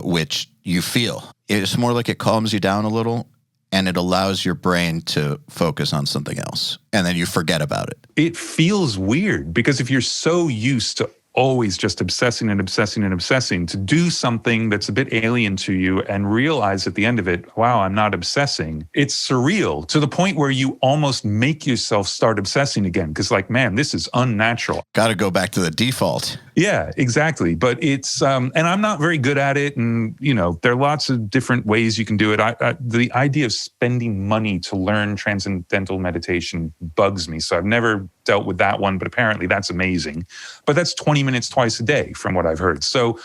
which you feel. It's more like it calms you down a little and it allows your brain to focus on something else. And then you forget about it. It feels weird because if you're so used to always just obsessing and obsessing and obsessing, to do something that's a bit alien to you and realize at the end of it, wow, I'm not obsessing. It's surreal to the point where you almost make yourself start obsessing again. Because like, man, this is unnatural. Got to go back to the default. Yeah, exactly. But it's, and I'm not very good at it. And, you know, there are lots of different ways you can do it. The idea of spending money to learn transcendental meditation bugs me. So I've never dealt with that one, but apparently that's amazing. But that's 20 minutes twice a day from what I've heard. So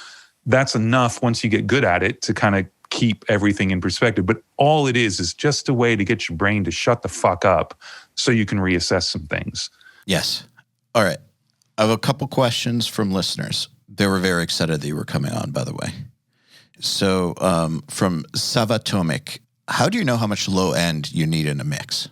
that's enough once you get good at it to kind of keep everything in perspective. But all it is just a way to get your brain to shut the fuck up so you can reassess some things. Yes. All right. I have a couple questions from listeners. They were very excited that you were coming on, by the way. So from Savatomic, how do you know how much low end you need in a mix?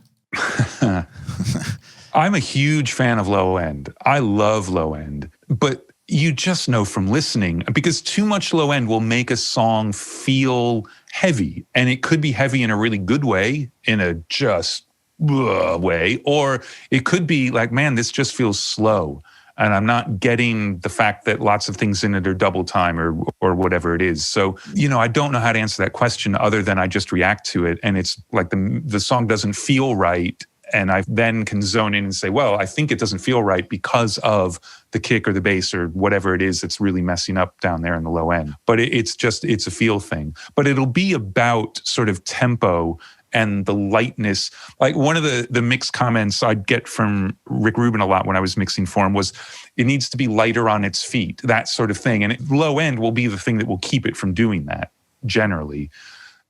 I'm a huge fan of low end. I love low end, but you just know from listening, because too much low end will make a song feel heavy, and it could be heavy in a really good way, in a just way, or it could be like, man, this just feels slow. And I'm not getting the fact that lots of things in it are double time or whatever it is. So, you know, I don't know how to answer that question other than I just react to it. And it's like the song doesn't feel right. And I then can zone in and say, well, I think it doesn't feel right because of the kick or the bass or whatever it is that's really messing up down there in the low end. But it's a feel thing. But it'll be about sort of tempo and the lightness. Like one of the mix comments I'd get from Rick Rubin a lot when I was mixing for him was, it needs to be lighter on its feet, that sort of thing. And low end will be the thing that will keep it from doing that generally.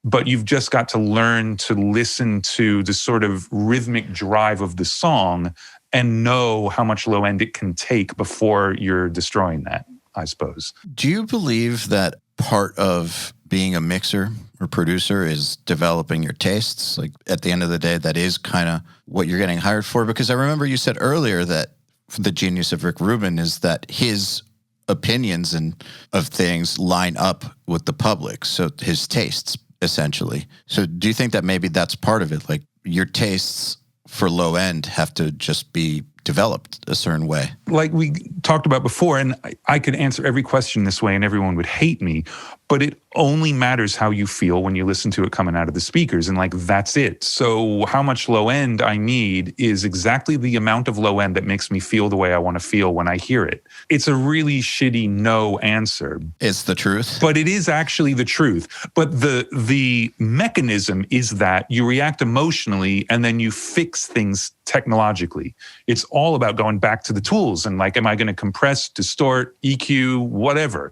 But you've just got to learn to listen to the sort of rhythmic drive of the song and know how much low end it can take before you're destroying that, I suppose. Do you believe that part of being a mixer or producer is developing your tastes? Like at the end of the day, that is kind of what you're getting hired for? Because I remember you said earlier that the genius of Rick Rubin is that his opinions and of things line up with the public. So his tastes essentially. So do you think that maybe that's part of it? Like your tastes for low end have to just be developed a certain way? Like we talked about before, and I could answer every question this way and everyone would hate me, but it only matters how you feel when you listen to it coming out of the speakers, and like that's it. So how much low end I need is exactly the amount of low end that makes me feel the way I want to feel when I hear it. It's a really shitty no answer. It's the truth. But it is actually the truth. But the mechanism is that you react emotionally and then you fix things technologically. It's all about going back to the tools and like, am I going to compress, distort, EQ, whatever?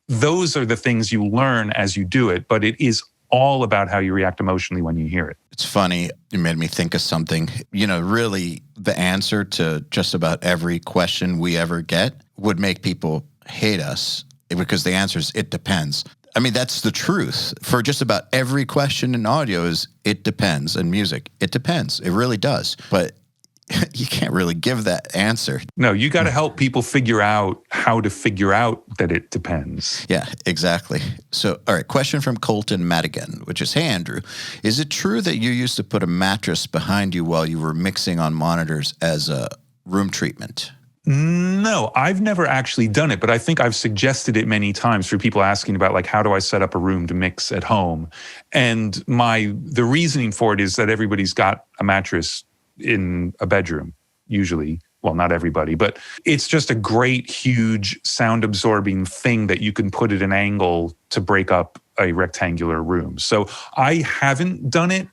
Those are the things you learn as you do it, but it is all about how you react emotionally when you hear it. It's funny. You made me think of something. You know, really, the answer to just about every question we ever get would make people hate us because the answer is, it depends. I mean, that's the truth. For just about every question in audio is, it depends. And music, it depends. It really does. But you can't really give that answer. No, you got to help people figure out how to figure out that it depends. Yeah, exactly. So, all right, question from Colton Madigan, which is, hey, Andrew, is it true that you used to put a mattress behind you while you were mixing on monitors as a room treatment? No, I've never actually done it, but I think I've suggested it many times for people asking about like, how do I set up a room to mix at home? And the reasoning for it is that everybody's got a mattress in a bedroom, usually. Well, not everybody, but it's just a great, huge sound absorbing thing that you can put at an angle to break up a rectangular room. So I haven't done it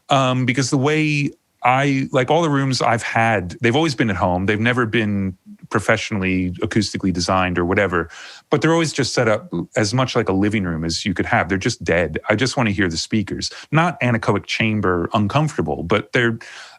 because the way like all the rooms I've had, they've always been at home. They've never been professionally acoustically designed or whatever, but they're always just set up as much like a living room as you could have. They're just dead. I just want to hear the speakers, not anechoic chamber uncomfortable, but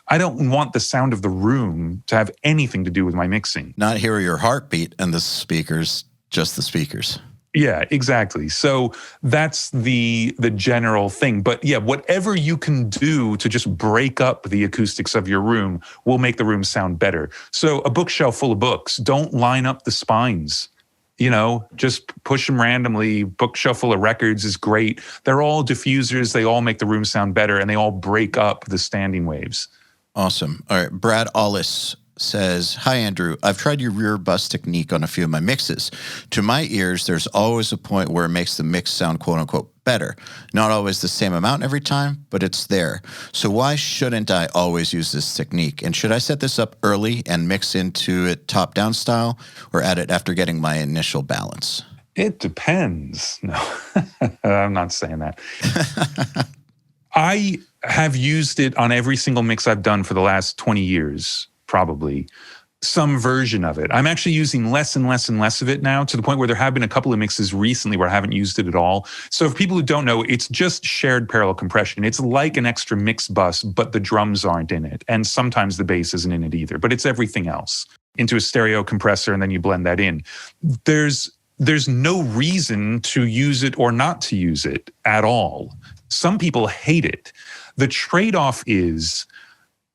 I don't want the sound of the room to have anything to do with my mixing. Not hear your heartbeat and the speakers, just the speakers. Yeah, exactly. So that's the general thing. But yeah, whatever you can do to just break up the acoustics of your room will make the room sound better. So a bookshelf full of books, don't line up the spines. You know, just push them randomly. Bookshelf full of records is great. They're all diffusers. They all make the room sound better, and they all break up the standing waves. Awesome. All right. Brad Ollis says, hi, Andrew. I've tried your rear bus technique on a few of my mixes. To my ears, there's always a point where it makes the mix sound quote unquote better. Not always the same amount every time, but it's there. So why shouldn't I always use this technique? And should I set this up early and mix into it top down style or add it after getting my initial balance? It depends. No, I'm not saying that. I have used it on every single mix I've done for the last 20 years, probably, some version of it. I'm actually using less and less and less of it now, to the point where there have been a couple of mixes recently where I haven't used it at all. So for people who don't know, it's just shared parallel compression. It's like an extra mix bus, but the drums aren't in it. And sometimes the bass isn't in it either, but it's everything else into a stereo compressor, and then you blend that in. There's no reason to use it or not to use it at all. Some people hate it. The trade-off is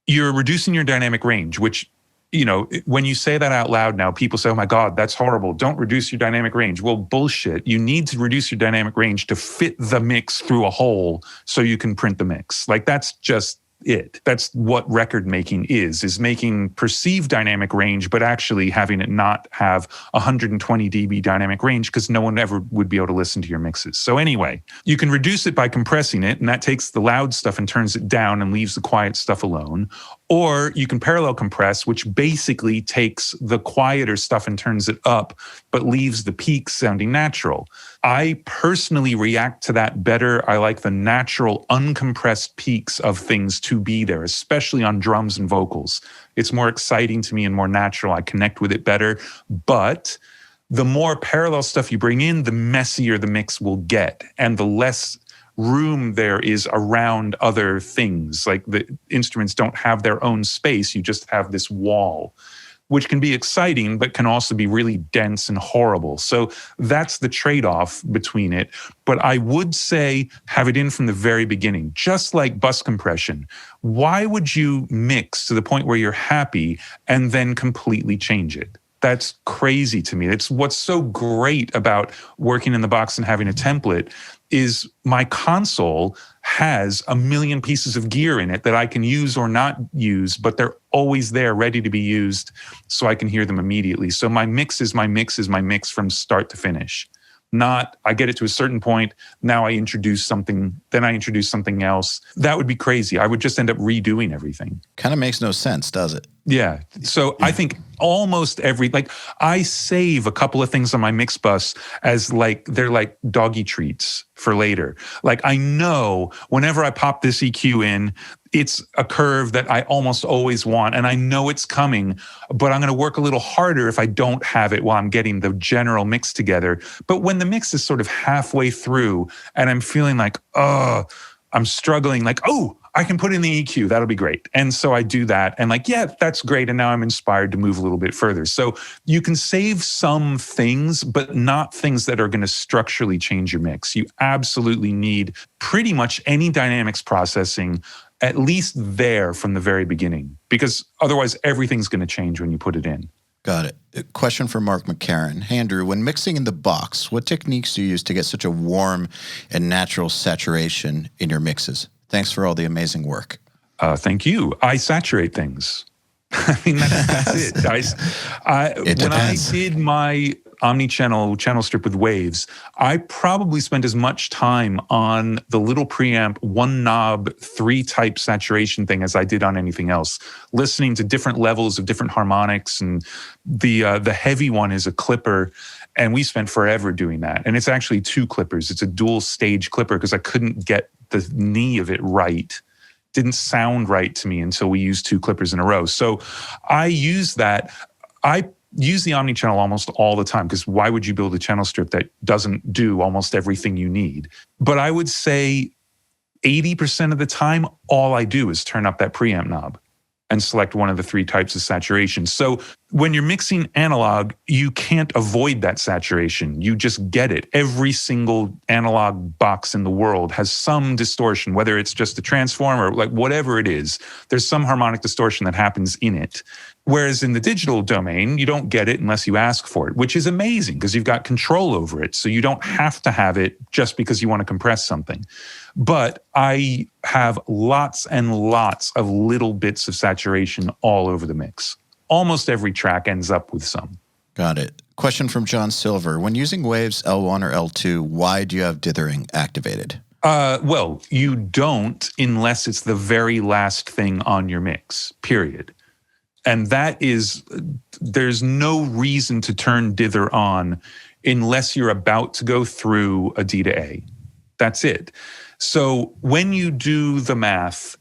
you're reducing your dynamic range, which, you know, when you say that out loud now, people say, oh my God, that's horrible. Don't reduce your dynamic range. Well, bullshit. You need to reduce your dynamic range to fit the mix through a hole so you can print the mix. Like, that's just it. That's what record making is making perceived dynamic range, but actually having it not have 120 dB dynamic range, because no one ever would be able to listen to your mixes. So anyway, you can reduce it by compressing it, and that takes the loud stuff and turns it down and leaves the quiet stuff alone. Or you can parallel compress, which basically takes the quieter stuff and turns it up, but leaves the peaks sounding natural. I personally react to that better. I like the natural, uncompressed peaks of things to be there, especially on drums and vocals. It's more exciting to me and more natural. I connect with it better. But the more parallel stuff you bring in, the messier the mix will get, and the less room there is around other things. Like, the instruments don't have their own space. You just have this wall, which can be exciting, but can also be really dense and horrible. So that's the trade-off between it. But I would say have it in from the very beginning, just like bus compression. Why would you mix to the point where you're happy and then completely change it? That's crazy to me. It's what's so great about working in the box and having a template is my console has a million pieces of gear in it that I can use or not use, but they're always there ready to be used so I can hear them immediately. So my mix is my mix from start to finish. Not, I get it to a certain point, now I introduce something, then I introduce something else. That would be crazy. I would just end up redoing everything. Kind of makes no sense, does it? Yeah. So I think almost I save a couple of things on my mix bus as they're like doggy treats for later. Like I know whenever I pop this EQ in, it's a curve that I almost always want. And I know it's coming, but I'm going to work a little harder if I don't have it while I'm getting the general mix together. But when the mix is sort of halfway through and I'm feeling like, I'm struggling, like, I can put in the EQ. That'll be great. And so I do that and that's great. And now I'm inspired to move a little bit further. So you can save some things, but not things that are going to structurally change your mix. You absolutely need pretty much any dynamics processing at least there from the very beginning, because otherwise everything's going to change when you put it in. Got it. A question from Mark McCarran. Hey, Andrew, when mixing in the box, what techniques do you use to get such a warm and natural saturation in your mixes? Thanks for all the amazing work. Thank you. I saturate things. I mean, that's it. When I did my omni-channel channel strip with Waves, I probably spent as much time on the little preamp, one knob, 3-type saturation thing as I did on anything else, listening to different levels of different harmonics. And the heavy one is a clipper. And we spent forever doing that. And it's actually 2 clippers. It's a dual stage clipper because I couldn't get the knee of it right. Didn't sound right to me until we used 2 clippers in a row. So I use that. I use the omni-channel almost all the time because why would you build a channel strip that doesn't do almost everything you need? But I would say 80% of the time, all I do is turn up that preamp knob and select one of the 3 types of saturation. So when you're mixing analog, you can't avoid that saturation. You just get it. Every single analog box in the world has some distortion, whether it's just a transform or whatever it is. There's some harmonic distortion that happens in it. Whereas in the digital domain, you don't get it unless you ask for it, which is amazing because you've got control over it. So you don't have to have it just because you want to compress something. But I have lots and lots of little bits of saturation all over the mix. Almost every track ends up with some. Got it. Question from John Silver. When using Waves L1 or L2, why do you have dithering activated? Well, you don't unless it's the very last thing on your mix, period. And that is, there's no reason to turn dither on unless you're about to go through a D to A. That's it. So when you do the math,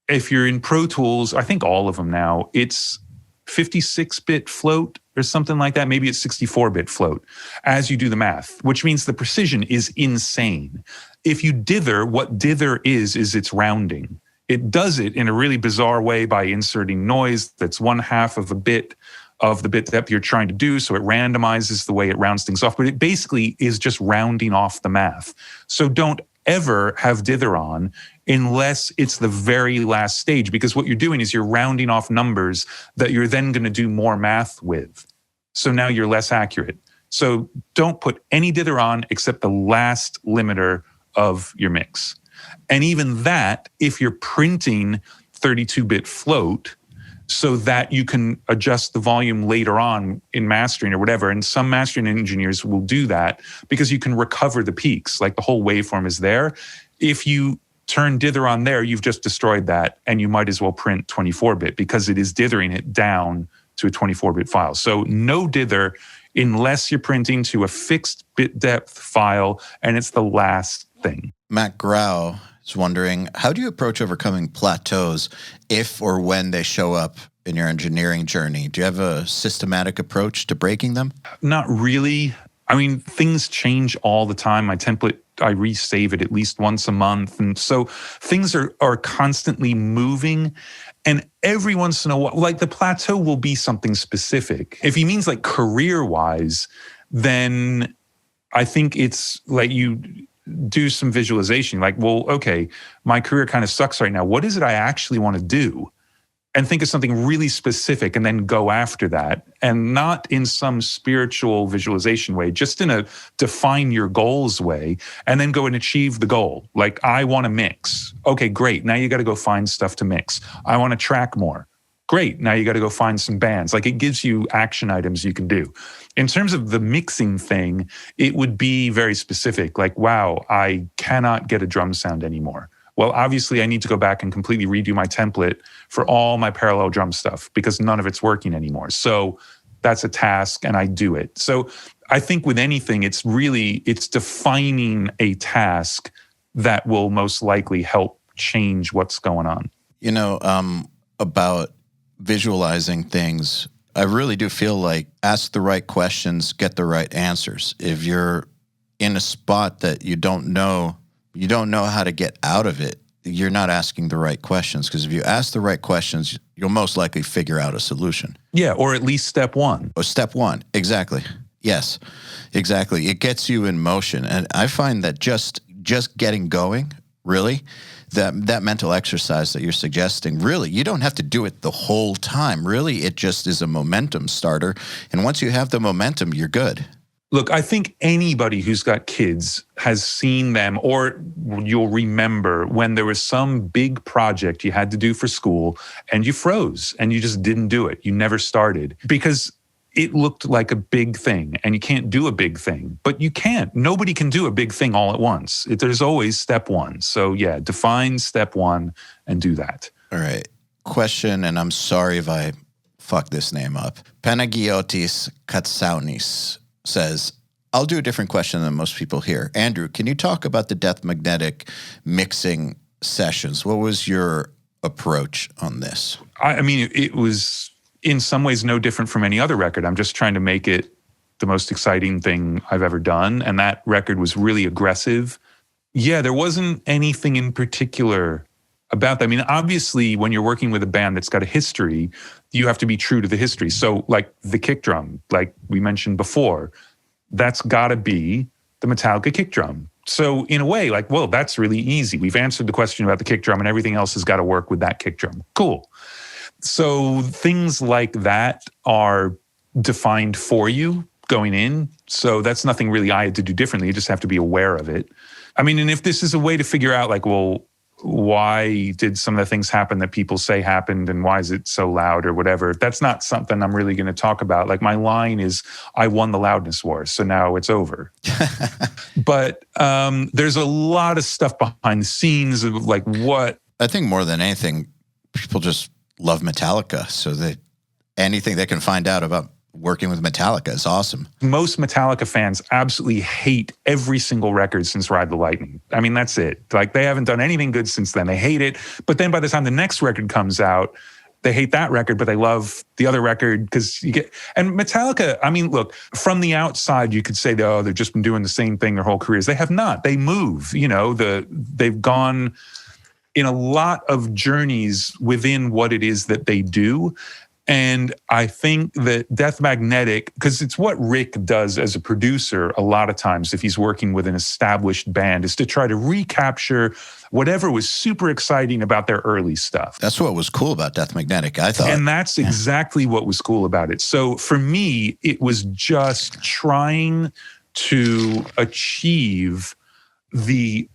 if you're in Pro Tools, I think all of them now, it's 56-bit float or something like that. Maybe it's 64-bit float as you do the math, which means the precision is insane. If you dither, what dither is it's rounding. It does it in a really bizarre way by inserting noise that's 1/2 of a bit of the bit depth you're trying to do. So it randomizes the way it rounds things off, but it basically is just rounding off the math. So don't ever have dither on unless it's the very last stage, because what you're doing is you're rounding off numbers that you're then going to do more math with. So now you're less accurate. So don't put any dither on except the last limiter of your mix. And even that, if you're printing 32-bit float so that you can adjust the volume later on in mastering or whatever, and some mastering engineers will do that because you can recover the peaks, like the whole waveform is there. If you turn dither on there, you've just destroyed that, and you might as well print 24-bit because it is dithering it down to a 24-bit file. So no dither unless you're printing to a fixed bit depth file, and it's the last thing. Matt Grau is wondering, how do you approach overcoming plateaus if or when they show up in your engineering journey? Do you have a systematic approach to breaking them? Not really. I mean, things change all the time. My template, I resave it at least once a month. And so things are constantly moving. And every once in a while, like the plateau will be something specific. If he means like career-wise, then I think it's like you do some visualization. Like, well, okay, my career kind of sucks right now. What is it I actually want to do? and think of something really specific and then go after that, and not in some spiritual visualization way, just in a define your goals way, and then go and achieve the goal. Like, I want to mix. Okay, great. Now you got to go find stuff to mix. I want to track more. Great. Now you got to go find some bands. Like, it gives you action items you can do. In terms of the mixing thing, it would be very specific. Like, wow, I cannot get a drum sound anymore. Well, obviously, I need to go back and completely redo my template for all my parallel drum stuff because none of it's working anymore. So that's a task, and I do it. So I think with anything, it's defining a task that will most likely help change what's going on. About visualizing things, I really do feel like ask the right questions, get the right answers. If you're in a spot that you don't know how to get out of it, you're not asking the right questions. Because if you ask the right questions, you'll most likely figure out a solution. Yeah, or at least step one. Or step one, exactly. Yes, exactly. It gets you in motion. And I find that just getting going, really, that mental exercise that you're suggesting, really, you don't have to do it the whole time. Really, it just is a momentum starter. And once you have the momentum, you're good. Look, I think anybody who's got kids has seen them, or you'll remember when there was some big project you had to do for school and you froze and you just didn't do it. You never started because it looked like a big thing, and you can't do a big thing, but you can't. Nobody can do a big thing all at once. There's always step one. So yeah, define step one and do that. All right. Question, and I'm sorry if I fuck this name up. Panagiotis Katsaunis says, I'll do a different question than most people here. Andrew, can you talk about the Death Magnetic mixing sessions? What was your approach on this? I mean, it was in some ways no different from any other record. I'm just trying to make it the most exciting thing I've ever done. And that record was really aggressive. Yeah, there wasn't anything in particular about that. I mean, obviously, when you're working with a band that's got a history, you have to be true to the history. So like the kick drum, like we mentioned before, that's got to be the Metallica kick drum. So in a way, like, well, that's really easy. We've answered the question about the kick drum, and everything else has got to work with that kick drum. Cool. So things like that are defined for you going in. So that's nothing really I had to do differently. You just have to be aware of it. I mean, and if this is a way to figure out like, well, why did some of the things happen that people say happened, and why is it so loud or whatever, that's not something I'm really going to talk about. Like, my line is, I won the loudness war, so now it's over. But there's a lot of stuff behind the scenes of like what. I think more than anything, people just love Metallica, so that anything they can find out about working with Metallica is awesome. Most Metallica fans absolutely hate every single record since Ride the Lightning. I mean, that's it. Like, they haven't done anything good since then. They hate it. But then by the time the next record comes out, they hate that record, but they love the other record because you get. And Metallica, I mean, look, from the outside, you could say, oh, they've just been doing the same thing their whole careers. They have not. They move. You know, they've gone in a lot of journeys within what it is that they do. And I think that Death Magnetic, because it's what Rick does as a producer a lot of times if he's working with an established band, is to try to recapture whatever was super exciting about their early stuff. That's what was cool about Death Magnetic, I thought. And that's exactly what was cool about it. So for me, it was just trying to achieve the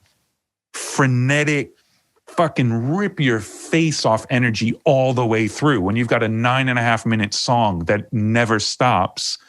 frenetic, fucking rip your face off energy all the way through. When you've got a 9.5-minute song that never stops,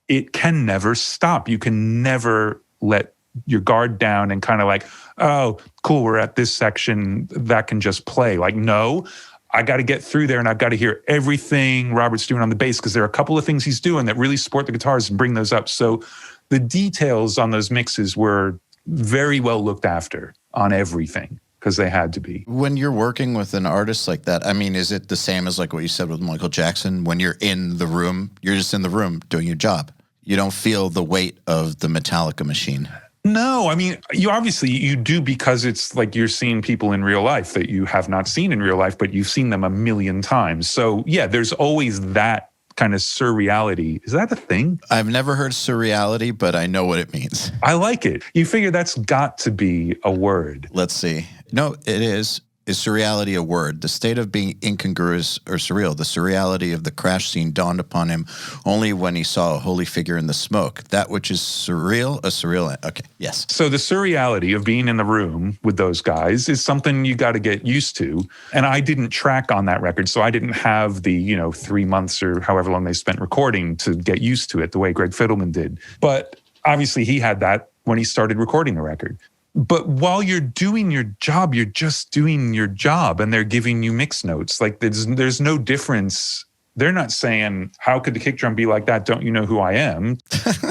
it can never stop. You can never let your guard down and kind of like, oh, cool, we're at this section, that can just play. Like, no, I got to get through there and I've got to hear everything Robert's doing on the bass, because there are a couple of things he's doing that really support the guitars and bring those up. So the details on those mixes were very well looked after on everything, because they had to be. When you're working with an artist like that, I mean, is it the same as like what you said with Michael Jackson? When you're in the room, you're just in the room doing your job. You don't feel the weight of the Metallica machine. No, I mean, you do, because it's like you're seeing people in real life that you have not seen in real life, but you've seen them a million times. So yeah, there's always that kind of surreality. Is that a thing? I've never heard surreality, but I know what it means. I like it. You figure that's got to be a word. Let's see. No, it is. Is surreality a word? The state of being incongruous or surreal. The surreality of the crash scene dawned upon him only when he saw a holy figure in the smoke. That which is surreal, a surreal. Okay, yes. So the surreality of being in the room with those guys is something you got to get used to. And I didn't track on that record, so I didn't have the 3 months or however long they spent recording to get used to it the way Greg Fidelman did. But obviously he had that when he started recording the record. But while you're doing your job, you're just doing your job, and they're giving you mix notes. Like there's no difference. They're not saying, how could the kick drum be like that? Don't you know who I am?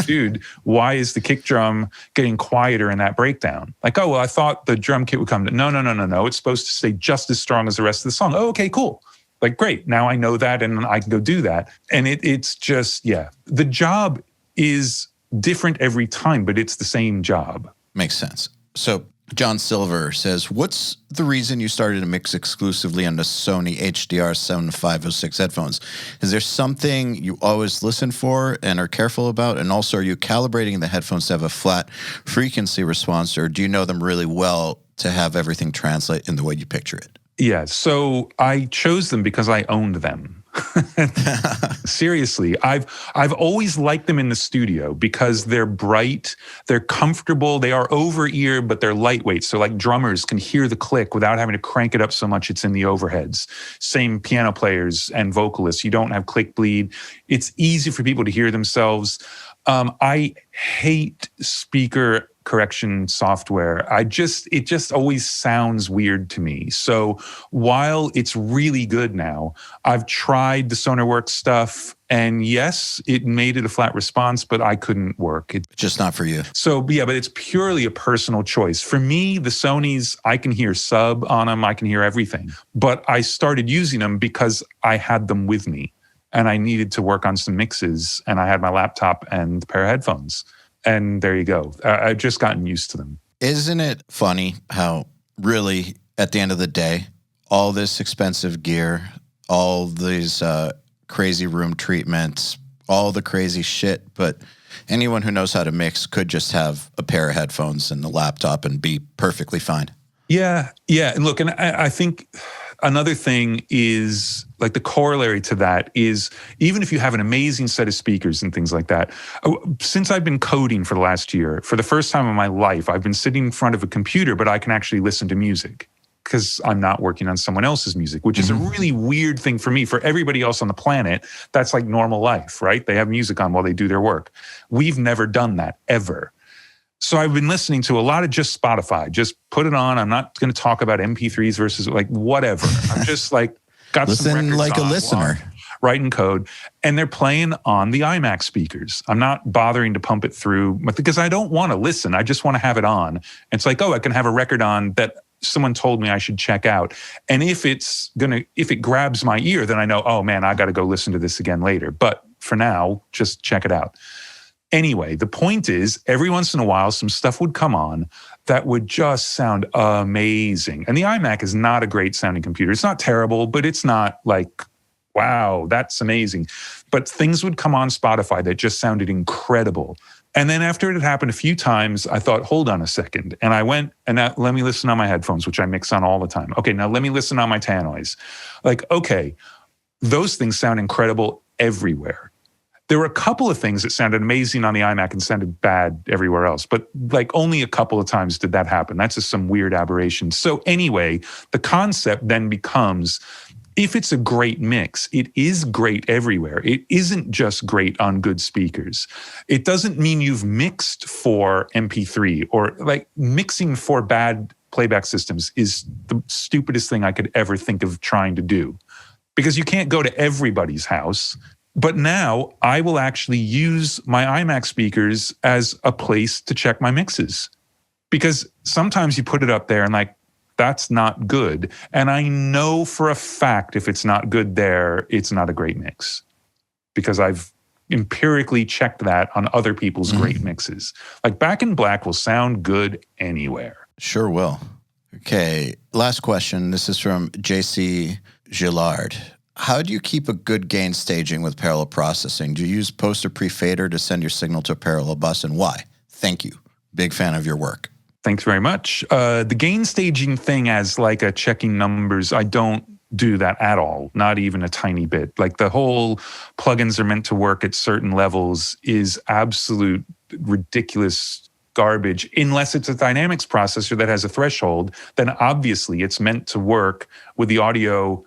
Dude, why is the kick drum getting quieter in that breakdown? Like, oh, well, I thought the drum kit would come to, no. It's supposed to stay just as strong as the rest of the song. Oh, okay, cool. Like, great. Now I know that and I can go do that. And it's just, the job is different every time, but it's the same job. Makes sense. So John Silver says, what's the reason you started to mix exclusively on the Sony HDR 7506 headphones? Is there something you always listen for and are careful about? And also, are you calibrating the headphones to have a flat frequency response, or do you know them really well to have everything translate in the way you picture it? Yeah, so I chose them because I owned them. Seriously, I've always liked them in the studio because they're bright, they're comfortable, they are over ear, but they're lightweight. So like drummers can hear the click without having to crank it up so much it's in the overheads. Same piano players and vocalists. You don't have click bleed. It's easy for people to hear themselves. I hate speaker correction software. It just always sounds weird to me. So while it's really good now, I've tried the SonarWorks stuff, and yes, it made it a flat response, but I couldn't work. It's just not for you. So yeah, but it's purely a personal choice. For me, the Sonys, I can hear sub on them, I can hear everything. But I started using them because I had them with me and I needed to work on some mixes, and I had my laptop and a pair of headphones. And there you go. I've just gotten used to them. Isn't it funny how really, at the end of the day, all this expensive gear, all these crazy room treatments, all the crazy shit, but anyone who knows how to mix could just have a pair of headphones and a laptop and be perfectly fine. Yeah. And look, and I think another thing is, like, the corollary to that is, even if you have an amazing set of speakers and things like that, since I've been coding for the last year, for the first time in my life, I've been sitting in front of a computer, but I can actually listen to music because I'm not working on someone else's music, which is a really weird thing for me. For everybody else on the planet, that's like normal life, right? They have music on while they do their work. We've never done that, ever. So I've been listening to a lot of just Spotify. Just put it on. I'm not going to talk about MP3s versus like whatever. I'm just like got some records like a listener, writing code, and they're playing on the iMac speakers. I'm not bothering to pump it through because I don't want to listen. I just want to have it on. And it's like, oh, I can have a record on that someone told me I should check out. And if it grabs my ear, then I know, oh man, I got to go listen to this again later. But for now, just check it out. Anyway, the point is, every once in a while, some stuff would come on that would just sound amazing. And the iMac is not a great sounding computer. It's not terrible, but it's not like, wow, that's amazing. But things would come on Spotify that just sounded incredible. And then after it had happened a few times, I thought, hold on a second. And I went and let me listen on my headphones, which I mix on all the time. Okay, now let me listen on my tannoys. Like, okay, those things sound incredible everywhere. There were a couple of things that sounded amazing on the iMac and sounded bad everywhere else, but like only a couple of times did that happen. That's just some weird aberration. So anyway, the concept then becomes, if it's a great mix, it is great everywhere. It isn't just great on good speakers. It doesn't mean you've mixed for MP3, or like mixing for bad playback systems is the stupidest thing I could ever think of trying to do, because you can't go to everybody's house. But now I will actually use my iMac speakers as a place to check my mixes, because sometimes you put it up there and like, that's not good. And I know for a fact if it's not good there, it's not a great mix, because I've empirically checked that on other people's great mixes. Like Back in Black will sound good anywhere. Sure will. Okay, last question. This is from JC Gillard. How do you keep a good gain staging with parallel processing? Do you use post or pre-fader to send your signal to a parallel bus, and why? Thank you. Big fan of your work. Thanks very much. The gain staging thing as like a checking numbers, I don't do that at all, not even a tiny bit. Like the whole plugins are meant to work at certain levels is absolute ridiculous garbage. Unless it's a dynamics processor that has a threshold, then obviously it's meant to work with the audio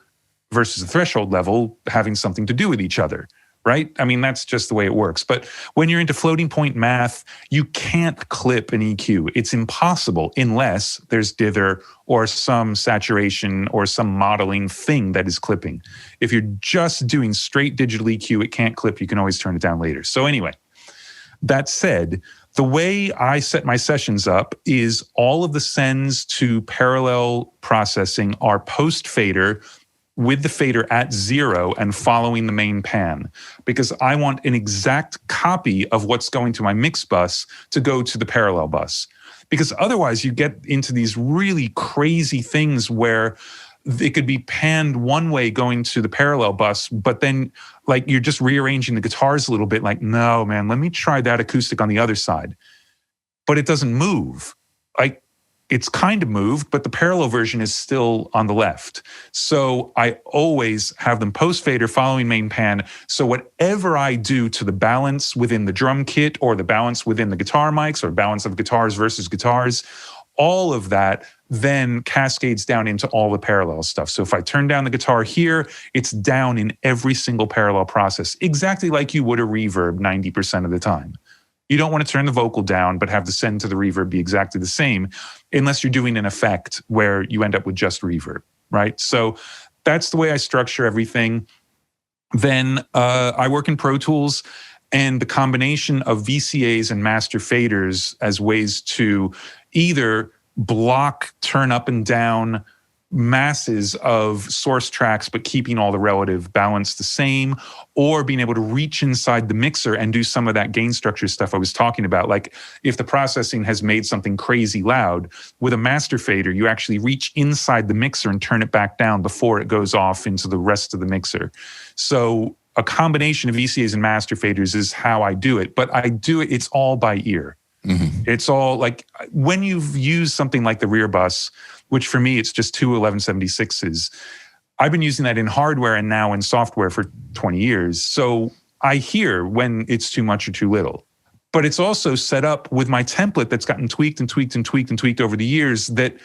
versus the threshold level having something to do with each other. Right? I mean, that's just the way it works. But when you're into floating point math, you can't clip an EQ. It's impossible unless there's dither or some saturation or some modeling thing that is clipping. If you're just doing straight digital EQ, it can't clip. You can always turn it down later. So anyway, that said, the way I set my sessions up is all of the sends to parallel processing are post-fader with the fader at 0 and following the main pan, because I want an exact copy of what's going to my mix bus to go to the parallel bus. Because otherwise you get into these really crazy things where it could be panned one way going to the parallel bus, but then like you're just rearranging the guitars a little bit, like, no, man, let me try that acoustic on the other side. But it doesn't move. Like, it's kind of moved, but the parallel version is still on the left. So I always have them post-fader following main pan. So whatever I do to the balance within the drum kit or the balance within the guitar mics or balance of guitars versus guitars, all of that then cascades down into all the parallel stuff. So if I turn down the guitar here, it's down in every single parallel process, exactly like you would a reverb 90% of the time. You don't want to turn the vocal down, but have the send to the reverb be exactly the same, unless you're doing an effect where you end up with just reverb, right? So that's the way I structure everything. Then I work in Pro Tools, and the combination of VCAs and master faders as ways to either block, turn up and down masses of source tracks, but keeping all the relative balance the same, or being able to reach inside the mixer and do some of that gain structure stuff I was talking about. Like if the processing has made something crazy loud, with a master fader, you actually reach inside the mixer and turn it back down before it goes off into the rest of the mixer. So a combination of VCAs and master faders is how I do it, but I do it, it's all by ear. Mm-hmm. It's all like when you've used something like the rear bus, which for me, it's just two 1176s. I've been using that in hardware and now in software for 20 years. So I hear when it's too much or too little. But it's also set up with my template that's gotten tweaked and tweaked and tweaked and tweaked over the years, that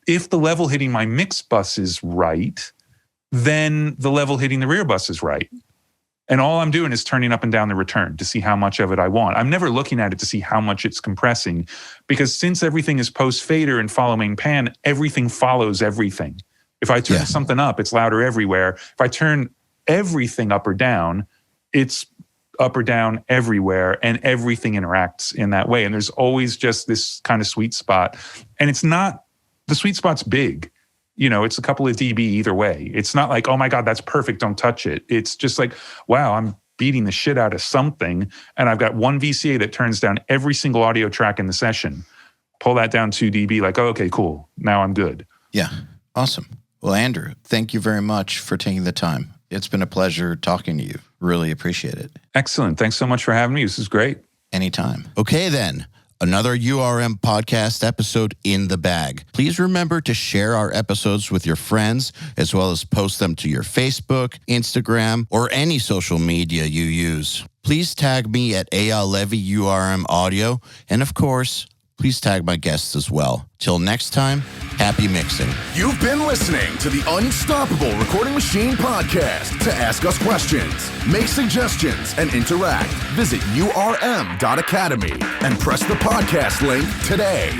if the level hitting my mix bus is right, then the level hitting the rear bus is right. And all I'm doing is turning up and down the return to see how much of it I want. I'm never looking at it to see how much it's compressing, because since everything is post-fader and follow main pan, everything follows everything. If I turn something up, it's louder everywhere. If I turn everything up or down, it's up or down everywhere, and everything interacts in that way. And there's always just this kind of sweet spot. And it's not, the sweet spot's big. You know, it's a couple of dB either way. It's not like, oh my God, that's perfect, don't touch it. It's just like, wow, I'm beating the shit out of something, and I've got one VCA that turns down every single audio track in the session. Pull that down 2 dB, like, oh, okay, cool. Now I'm good. Yeah, awesome. Well, Andrew, thank you very much for taking the time. It's been a pleasure talking to you. Really appreciate it. Excellent. Thanks so much for having me. This is great. Anytime. Okay, then. Another URM podcast episode in the bag. Please remember to share our episodes with your friends, as well as post them to your Facebook, Instagram, or any social media you use. Please tag me at EYAL Levy URM Audio, and of course, please tag my guests as well. Till next time, happy mixing. You've been listening to the Unstoppable Recording Machine podcast. To ask us questions, make suggestions, and interact, visit urm.academy and press the podcast link today.